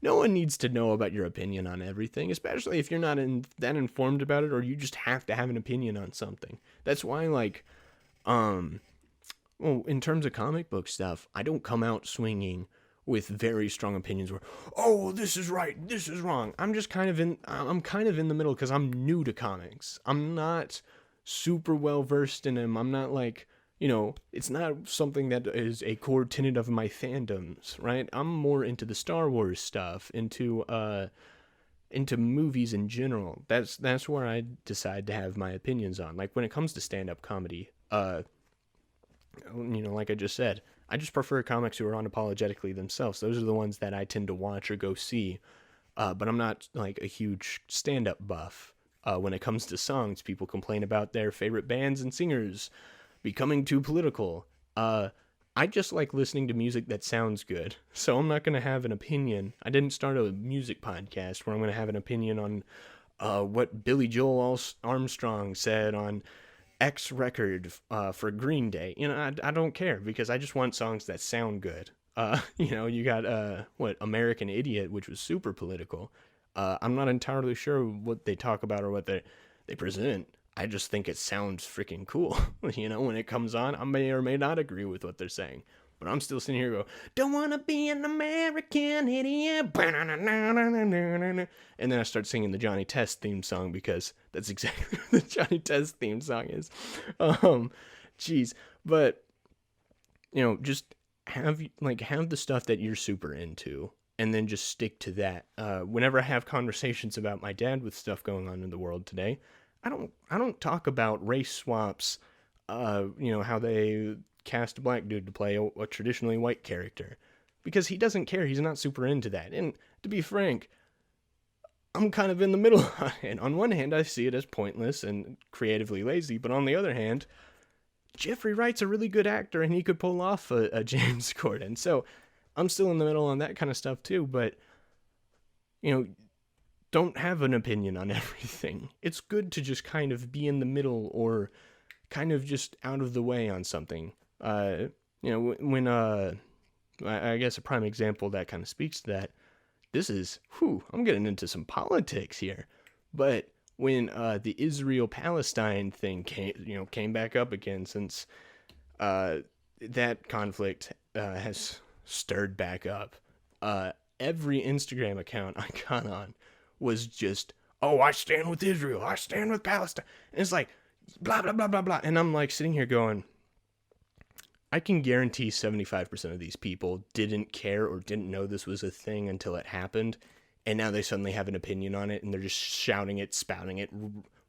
No one needs to know about your opinion on everything, especially if you're not that informed about it, or you just have to have an opinion on something. That's why, in terms of comic book stuff, I don't come out swinging with very strong opinions where, oh, this is right, this is wrong. I'm kind of in the middle, because I'm new to comics. I'm not super well versed in them. I'm not it's not something that is a core tenet of my fandoms, right? I'm more into the Star Wars stuff, into movies in general. That's where I decide to have my opinions on. Like, when it comes to stand-up comedy, like I just said, I just prefer comics who are unapologetically themselves. Those are the ones that I tend to watch or go see. But I'm not a huge stand-up buff. When it comes to songs, people complain about their favorite bands and singers becoming too political. I just like listening to music that sounds good, so I'm not going to have an opinion. I didn't start a music podcast where I'm going to have an opinion on what Billy Joel Armstrong said on X record for Green Day. I don't care, because I just want songs that sound good. You got American Idiot, which was super political. I'm not entirely sure what they talk about or what they present. I just think it sounds freaking cool. When it comes on, I may or may not agree with what they're saying, but I'm still sitting here go, don't want to be an American idiot. And then I start singing the Johnny Test theme song, because that's exactly what the Johnny Test theme song is. Jeez. But, just have the stuff that you're super into and then just stick to that. Whenever I have conversations about my dad with stuff going on in the world today, I don't talk about race swaps, how they cast a black dude to play a traditionally white character, because he doesn't care. He's not super into that. And to be frank, I'm kind of in the middle on it. On one hand, I see it as pointless and creatively lazy, but on the other hand, Jeffrey Wright's a really good actor and he could pull off a James Corden. So I'm still in the middle on that kind of stuff too, but, don't have an opinion on everything. It's good to just kind of be in the middle or kind of just out of the way on something. When I guess a prime example that kind of speaks to that, I'm getting into some politics here, but when the Israel-Palestine thing came back up again, since that conflict has stirred back up, every Instagram account I got on was just, oh, I stand with Israel, I stand with Palestine, and it's like, blah, blah, blah, blah, blah, and I'm like sitting here going, I can guarantee 75% of these people didn't care or didn't know this was a thing until it happened, and now they suddenly have an opinion on it, and they're just shouting it, spouting it,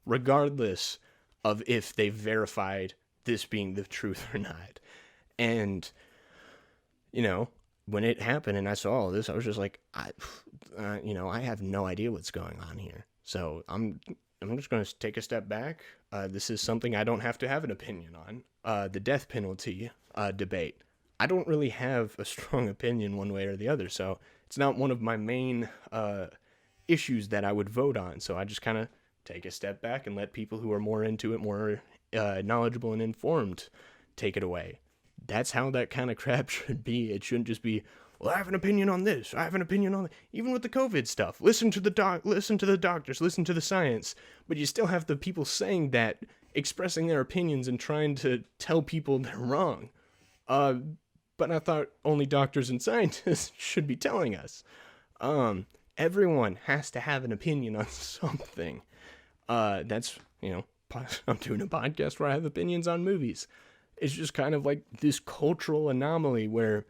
regardless of if they verified this being the truth or not. And, when it happened and I saw all this, I was just like, I have no idea what's going on here. So I'm just going to take a step back. This is something I don't have to have an opinion on. The death penalty debate. I don't really have a strong opinion one way or the other, so it's not one of my main issues that I would vote on. So I just kind of take a step back and let people who are more into it, more knowledgeable and informed, take it away. That's how that kind of crap should be. It shouldn't just be, well, I have an opinion on this, I have an opinion on that. Even with the COVID stuff, listen to the doctors, listen to the science. But you still have the people saying that, expressing their opinions and trying to tell people they're wrong. But I thought only doctors and scientists should be telling us. Everyone has to have an opinion on something. That's, I'm doing a podcast where I have opinions on movies. It's just kind of like this cultural anomaly where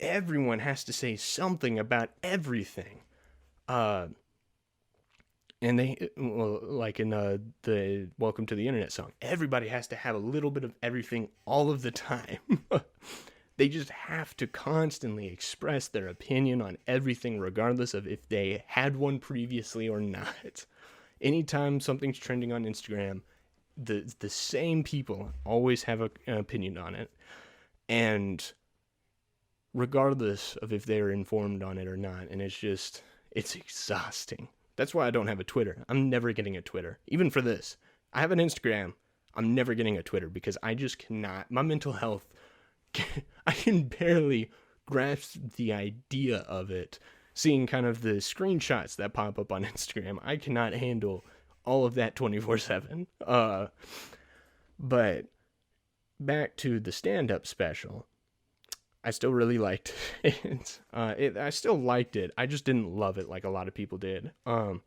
everyone has to say something about everything. And like in the Welcome to the Internet song, everybody has to have a little bit of everything all of the time. They just have to constantly express their opinion on everything, regardless of if they had one previously or not. Anytime something's trending on Instagram, the same people always have an opinion on it, and regardless of if they're informed on it or not. And it's exhausting. That's why I don't have a Twitter. I'm never getting a Twitter. Even for this, I have an Instagram. I'm never getting a Twitter because I just cannot. My mental health, I can barely grasp the idea of it. Seeing kind of the screenshots that pop up on Instagram, I cannot handle all of that 24/7. But back to the stand-up special. I still really liked it. I still liked it. I just didn't love it like a lot of people did. And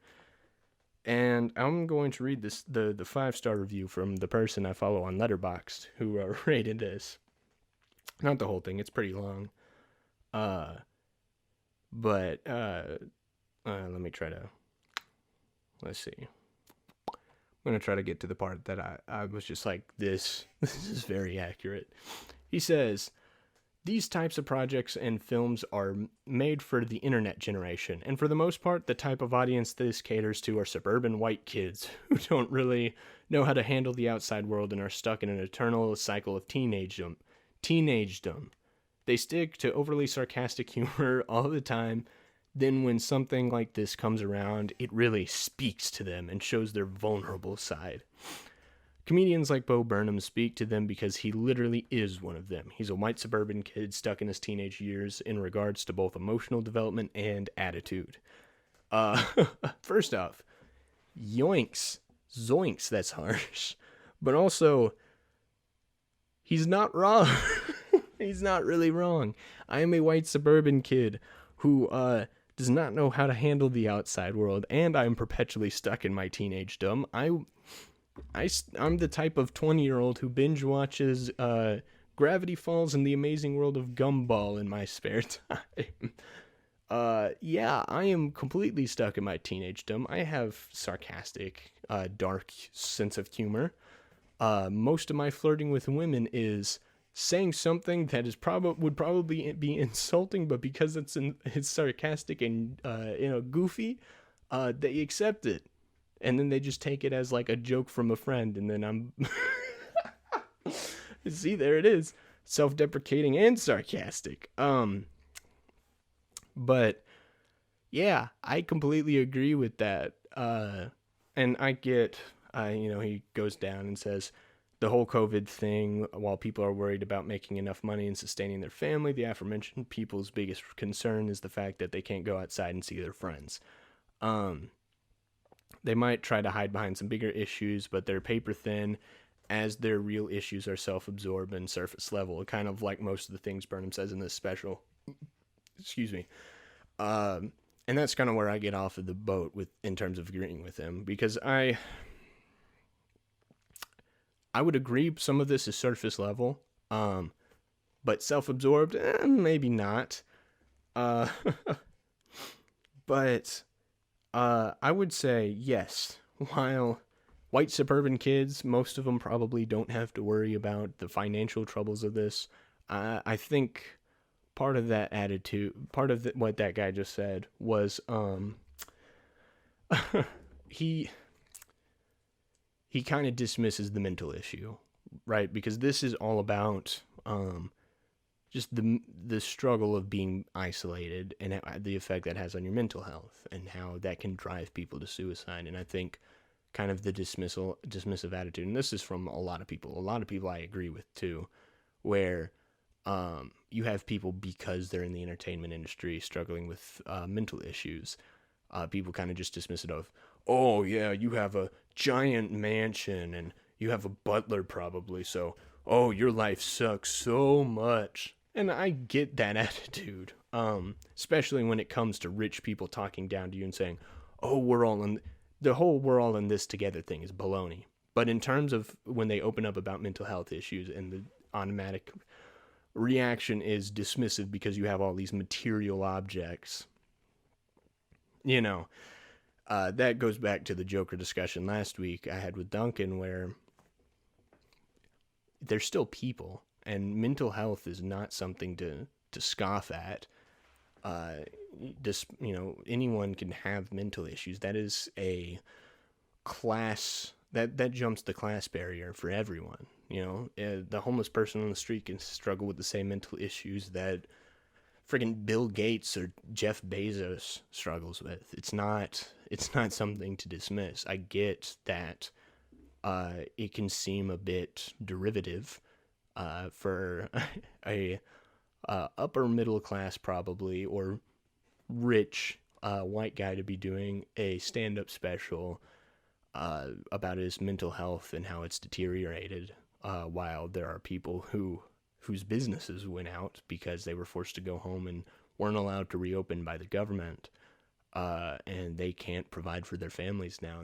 I'm going to read the 5-star review from the person I follow on Letterboxd who rated this. Not the whole thing. It's pretty long. But let me try to. Let's see. I'm going to try to get to the part that I was just like, this is very accurate. He says, these types of projects and films are made for the internet generation, and for the most part, the type of audience this caters to are suburban white kids who don't really know how to handle the outside world and are stuck in an eternal cycle of teenagedom. They stick to overly sarcastic humor all the time. Then when something like this comes around, it really speaks to them and shows their vulnerable side. Comedians like Bo Burnham speak to them because he literally is one of them. He's a white suburban kid stuck in his teenage years in regards to both emotional development and attitude. First off, yoinks. Zoinks, that's harsh. But also, he's not wrong. He's not really wrong. I am a white suburban kid who does not know how to handle the outside world, and I'm perpetually stuck in my teenagedom. I'm the type of 20-year-old who binge watches Gravity Falls and The Amazing World of Gumball in my spare time. Yeah, I am completely stuck in my teenagedom. I have sarcastic, dark sense of humor. Most of my flirting with women is saying something that is would probably be insulting, but because it's sarcastic and goofy, they accept it, and then they just take it as like a joke from a friend, and then I'm see, there it is, self-deprecating and sarcastic. But yeah, I completely agree with that. And I get, he goes down and says the whole COVID thing, while people are worried about making enough money and sustaining their family, the aforementioned people's biggest concern is the fact that they can't go outside and see their friends. They might try to hide behind some bigger issues, but they're paper thin, as their real issues are self-absorbed and surface level, kind of like most of the things Burnham says in this special. Excuse me. And that's kind of where I get off of the boat in terms of agreeing with him, because I would agree some of this is surface level, but self-absorbed, maybe not. But I would say yes. While white suburban kids, most of them probably don't have to worry about the financial troubles of this, I think part of that attitude, what that guy just said was, he kind of dismisses the mental issue, right? Because this is all about just the struggle of being isolated and the effect that has on your mental health and how that can drive people to suicide. And I think kind of the dismissive attitude, and this is from a lot of people I agree with too, where you have people, because they're in the entertainment industry, struggling with mental issues. People kind of just dismiss it of, oh yeah, you have a giant mansion and you have a butler probably, so, oh, your life sucks so much. And I get that attitude, especially when it comes to rich people talking down to you and saying, oh, we're all in this together thing is baloney. But in terms of when they open up about mental health issues, and the automatic reaction is dismissive because you have all these material objects, that goes back to the Joker discussion last week I had with Duncan, where they're still people, and mental health is not something to scoff at. Anyone can have mental issues. That is a class that jumps the class barrier for everyone. The homeless person on the street can struggle with the same mental issues that friggin' Bill Gates or Jeff Bezos struggles with. It's not something to dismiss. I get that it can seem a bit derivative for a upper middle class probably, or rich white guy to be doing a stand-up special about his mental health and how it's deteriorated, while there are people whose businesses went out because they were forced to go home and weren't allowed to reopen by the government, and they can't provide for their families now.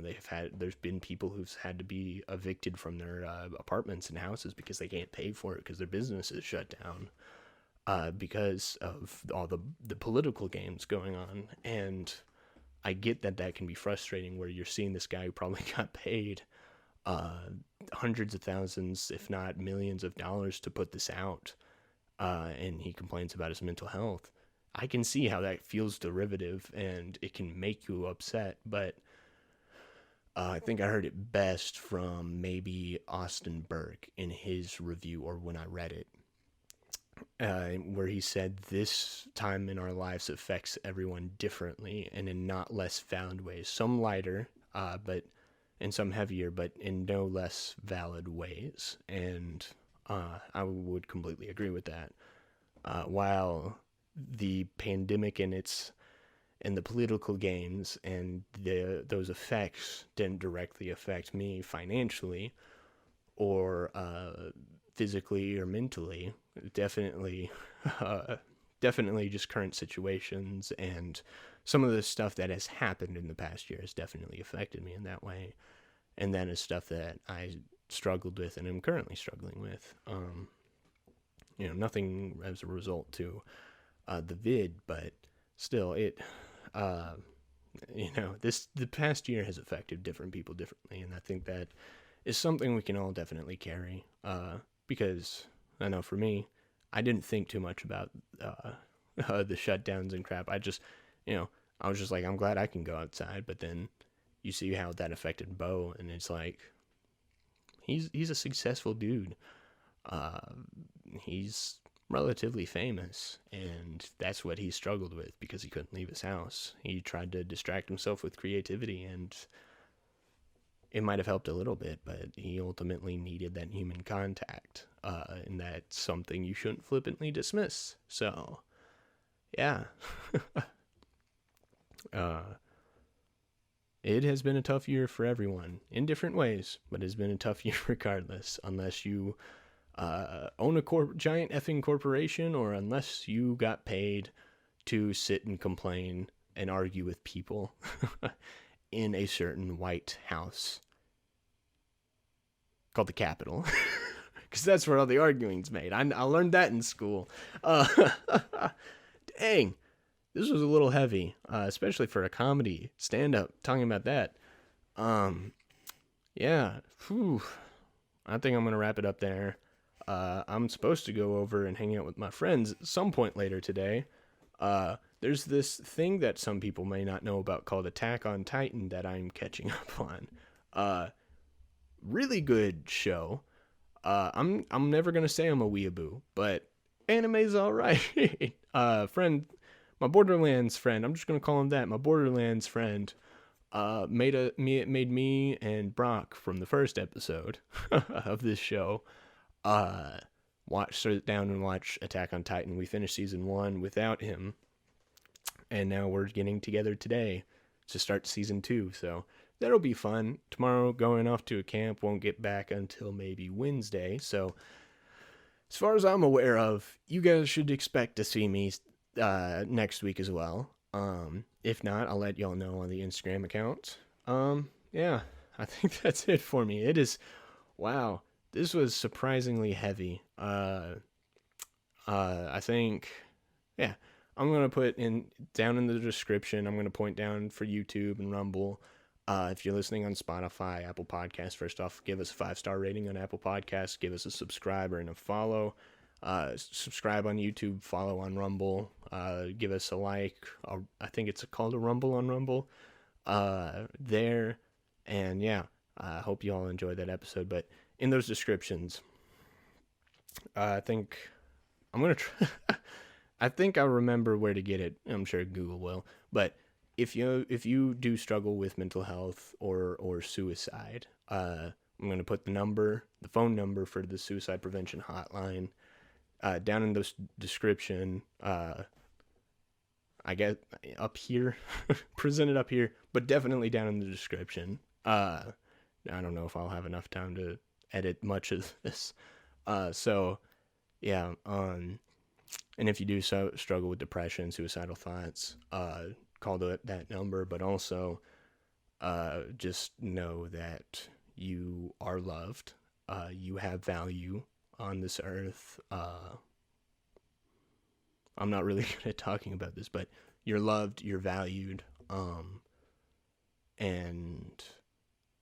There's been people who've had to be evicted from their apartments and houses because they can't pay for it because their business is shut down, because of all the political games going on. And I get that can be frustrating, where you're seeing this guy who probably got paid hundreds of thousands, if not millions of dollars to put this out, and he complains about his mental health. I can see how that feels derivative and it can make you upset, but I think I heard it best from maybe Austin Burke in his review, or when I read it, where he said this time in our lives affects everyone differently and in not less valid ways. Some lighter, and some heavier, but in no less valid ways. And I would completely agree with that. While the pandemic and the political games and those effects didn't directly affect me financially or physically or mentally, definitely just current situations and some of the stuff that has happened in the past year has definitely affected me in that way. And that is stuff that I struggled with and am currently struggling with. Nothing as a result to the vid, but still, the past year has affected different people differently, and I think that is something we can all definitely carry. Because I know for me, I didn't think too much about the shutdowns and crap. I was just like, I'm glad I can go outside, but then you see how that affected Bo, and it's like, he's a successful dude. He's relatively famous, and that's what he struggled with because he couldn't leave his house. He tried to distract himself with creativity, and it might have helped a little bit, but he ultimately needed that human contact, and that's something you shouldn't flippantly dismiss. So, yeah. It has been a tough year for everyone in different ways, but it's been a tough year regardless, unless you own a giant effing corporation, or unless you got paid to sit and complain and argue with people in a certain White House called the Capitol, because that's where all the arguing's made. I learned that in school. Dang, this was a little heavy, especially for a comedy stand-up talking about that. Yeah, whew. I think I'm gonna wrap it up there. I'm supposed to go over and hang out with my friends at some point later today. There's this thing that some people may not know about called Attack on Titan that I'm catching up on. Really good show. I'm never gonna say I'm a weeaboo, but anime's alright. My Borderlands friend, I'm just gonna call him that. My Borderlands friend made me and Brock from the first episode of this show sit down and watch Attack on Titan. We finished season 1 without him, and now we're getting together today to start season 2, so that'll be fun. Tomorrow, going off to a camp, won't get back until maybe Wednesday, so as far as I'm aware of, you guys should expect to see me next week as well. If not, I'll let y'all know on the Instagram account. Yeah, I think that's it for me. It is, wow, this was surprisingly heavy. I think, yeah, I'm going to put down in the description, I'm going to point down for YouTube and Rumble. If you're listening on Spotify, Apple Podcasts, first off, give us a 5-star rating on Apple Podcasts, give us a subscribe and a follow. Subscribe on YouTube, follow on Rumble, give us a like. I think it's called a Rumble on Rumble there. And yeah, I hope you all enjoyed that episode. But in those descriptions, I think I'm going to try. I think I'll remember where to get it. I'm sure Google will. But if you do struggle with mental health or suicide, I'm going to put the phone number for the Suicide Prevention Hotline down in the description. I get up here, presented up here, but definitely down in the description. I don't know if I'll have enough time to edit much of this. So yeah. And if you do struggle with depression, suicidal thoughts, call that number, but also just know that you are loved. You have value on this earth. I'm not really good at talking about this, but you're loved, you're valued, and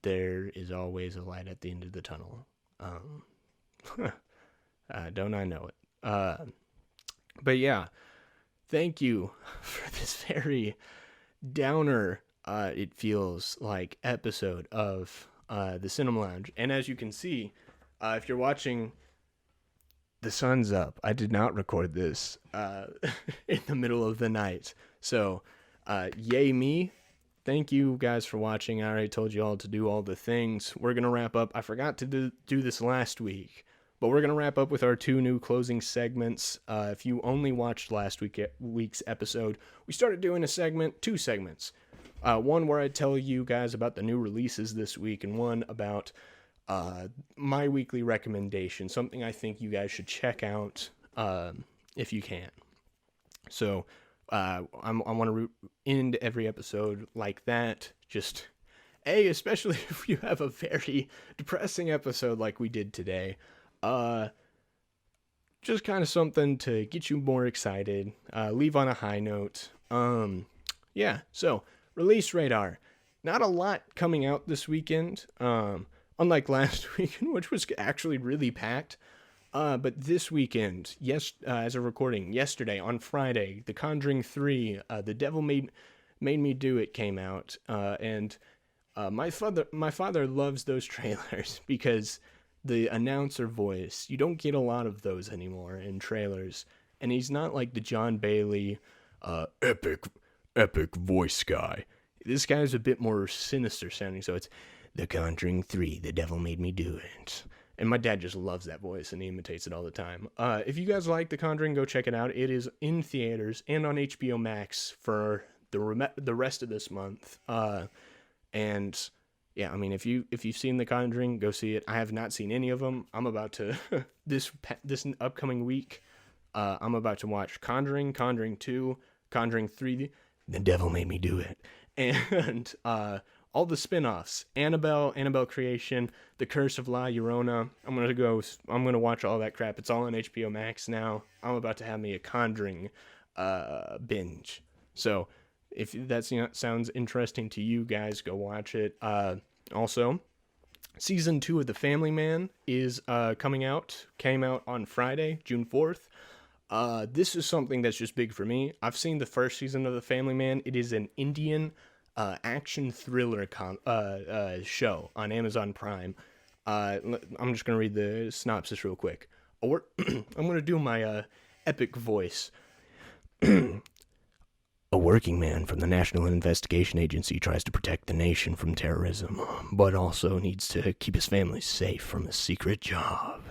there is always a light at the end of the tunnel. Don't I know it? But yeah, thank you for this very downer, it feels like, episode of the Cinema Lounge. And as you can see, if you're watching, the sun's up. I did not record this in the middle of the night. So, yay me. Thank you guys for watching. I already told you all to do all the things. We're going to wrap up. I forgot to do this last week, but we're going to wrap up with our 2 new closing segments. If you only watched last week's episode, we started doing 2 segments. One where I tell you guys about the new releases this week, and one about my weekly recommendation, something I think you guys should check out if you can. So I want to end every episode like that, just Especially if you have a very depressing episode like we did today. Just kind of something to get you more excited, leave on a high note. Yeah, so release radar. Not a lot coming out this weekend, unlike last weekend, which was actually really packed. But this weekend, as a recording, yesterday on Friday, The Conjuring 3, The Devil Made Me Do It came out, and my father loves those trailers because the announcer voice, you don't get a lot of those anymore in trailers, and he's not like the John Bailey, epic voice guy. This guy's a bit more sinister sounding, so it's The Conjuring 3, The Devil Made Me Do It. And my dad just loves that voice, and he imitates it all the time. If you guys like The Conjuring, go check it out. It is in theaters and on HBO Max for the rest of this month. And yeah, I mean, if you've seen The Conjuring, go see it. I have not seen any of them. I'm about to this upcoming week. I'm about to watch Conjuring, Conjuring 2, Conjuring 3. The Devil Made Me Do It, and all the spin-offs, Annabelle Creation, The Curse of La Llorona. I'm gonna watch all that crap. It's all on HBO Max now. I'm about to have me a Conjuring binge. So if that sounds interesting to you guys, go watch it. Also, season 2 of The Family Man is came out on Friday, June 4th. This is something that's just big for me. I've seen the first season of The Family Man. It is an Indian action thriller show on Amazon Prime. I'm just going to read the synopsis real quick. I'm going to do my epic voice. A working man from the National Investigation Agency tries to protect the nation from terrorism, but also needs to keep his family safe from a secret job.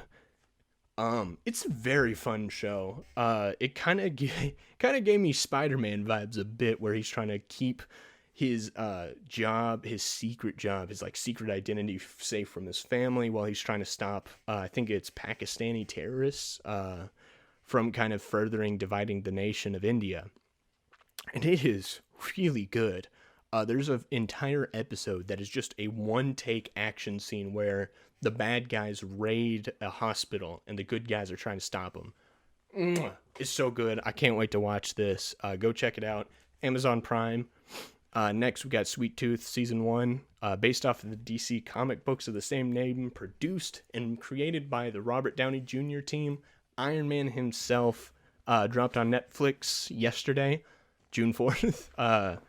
It's a very fun show. It kind of gave me Spider-Man vibes a bit, where he's trying to keep his job, his secret job, his like secret identity safe from his family, while he's trying to stop, I think it's Pakistani terrorists, from kind of dividing the nation of India. And it is really good. There's an entire episode that is just a one-take action scene where the bad guys raid a hospital and the good guys are trying to stop them. It's so good. I can't wait to watch this. Go check it out. Amazon Prime. Next, we got Sweet Tooth Season 1, based off of the DC comic books of the same name, produced and created by the Robert Downey Jr. team. Iron Man himself dropped on Netflix yesterday, June 4th.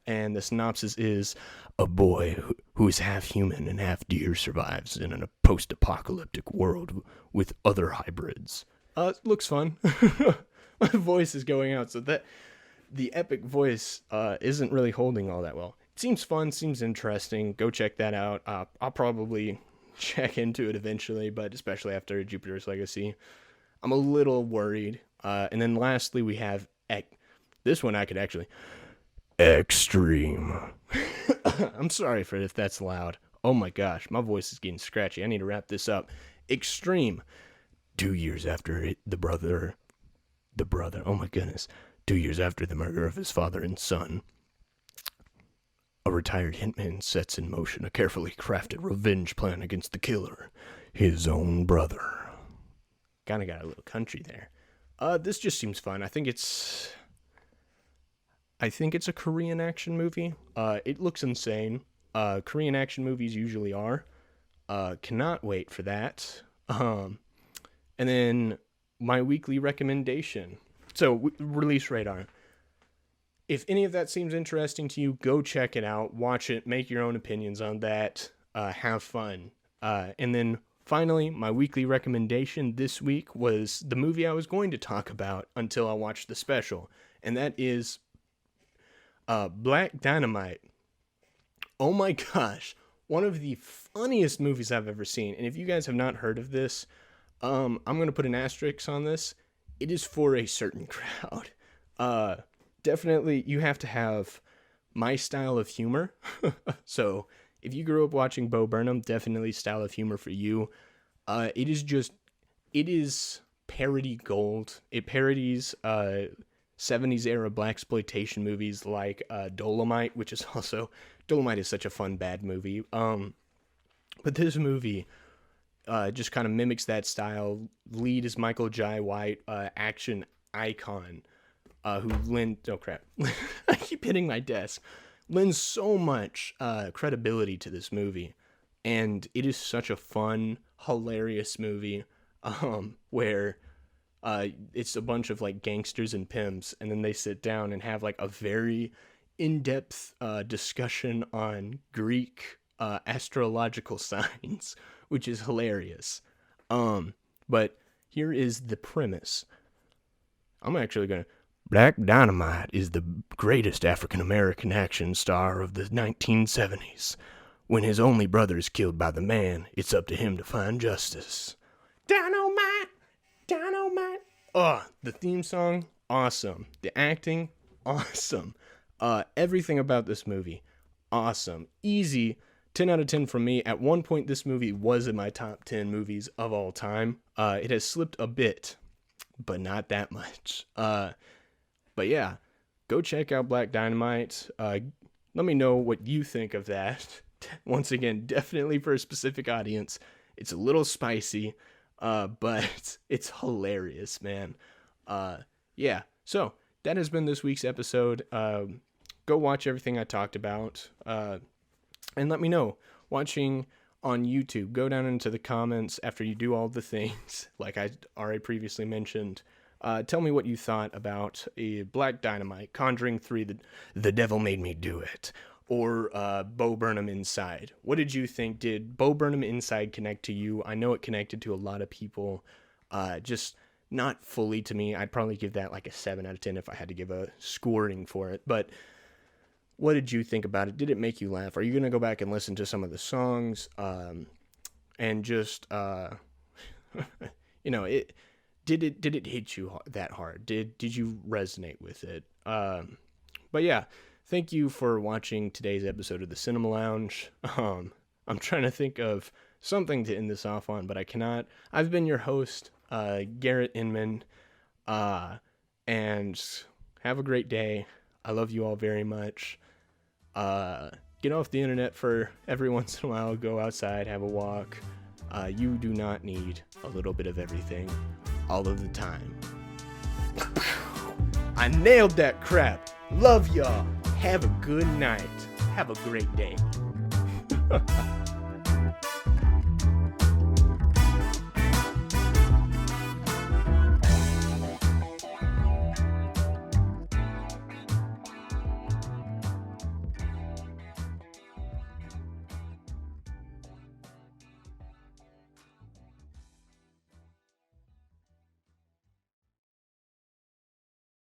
And the synopsis is, a boy who is half human and half deer survives in a post-apocalyptic world with other hybrids. Looks fun. My voice is going out, so that the epic voice isn't really holding all that well. It seems fun, seems interesting. Go check that out. I'll probably check into it eventually, but especially after Jupiter's Legacy. I'm a little worried. And then lastly, we have this one I could actually... Extreme. I'm sorry for if that's loud. Oh my gosh, my voice is getting scratchy. I need to wrap this up. Extreme. 2 years after the brother, oh my goodness. 2 years after the murder of his father and son, a retired hitman sets in motion a carefully crafted revenge plan against the killer, his own brother. Kinda got a little country there. This just seems fun. I think it's a Korean action movie. It looks insane. Korean action movies usually are. Cannot wait for that. And then my weekly recommendation. So, Release Radar. If any of that seems interesting to you, go check it out. Watch it. Make your own opinions on that. Have fun. And then finally, my weekly recommendation this week was the movie I was going to talk about until I watched the special. And that is... Black Dynamite. Oh my gosh, one of the funniest movies I've ever seen. And if you guys have not heard of this, I'm going to put an asterisk on this. It is for a certain crowd. Definitely, you have to have my style of humor. So, if you grew up watching Bo Burnham, definitely style of humor for you. It is parody gold. It parodies 70s era blaxploitation movies like Dolomite, which is also Dolomite is such a fun, bad movie. But this movie just kind of mimics that style. Lead is Michael Jai White, action icon, who oh crap, I keep hitting my desk, lends so much credibility to this movie. And it is such a fun, hilarious movie, where it's a bunch of like gangsters and pimps, and then they sit down and have like a very in-depth discussion on Greek astrological signs, which is hilarious. But here is the premise. I'm actually gonna... Black Dynamite is the greatest African-American action star of the 1970s. When his only brother is killed by the man, it's up to him to find justice. Dynamite! Dynamite! The theme song, awesome. The acting, awesome. Everything about this movie, awesome. Easy, 10 out of 10 from me. At one point, this movie was in my top 10 movies of all time. It has slipped a bit, but not that much. But yeah, go check out Black Dynamite. Let me know what you think of that. Once again, definitely for a specific audience. It's a little spicy, but it's hilarious, man. Yeah, so that has been this week's episode. Go watch everything I talked about, and let me know. Watching on YouTube, go down into the comments after you do all the things, like I already previously mentioned. Tell me what you thought about a Black Dynamite, Conjuring 3, The Devil Made Me Do It, or Bo Burnham Inside. What did you think? Did Bo Burnham Inside connect to you? I know it connected to a lot of people, just not fully to me. I'd probably give that like a 7 out of 10 if I had to give a scoring for it. But what did you think about it? Did it make you laugh? Are you going to go back and listen to some of the songs? And just, you know, did it hit you that hard? Did you resonate with it? But yeah, thank you for watching today's episode of the Cinema Lounge. I'm trying to think of something to end this off on, but I cannot. I've been your host, Garrett Inman, and have a great day. I love you all very much. Get off the internet for every once in a while. Go outside, have a walk. You do not need a little bit of everything all of the time. I nailed that crap. Love y'all. Have a good night. Have a great day.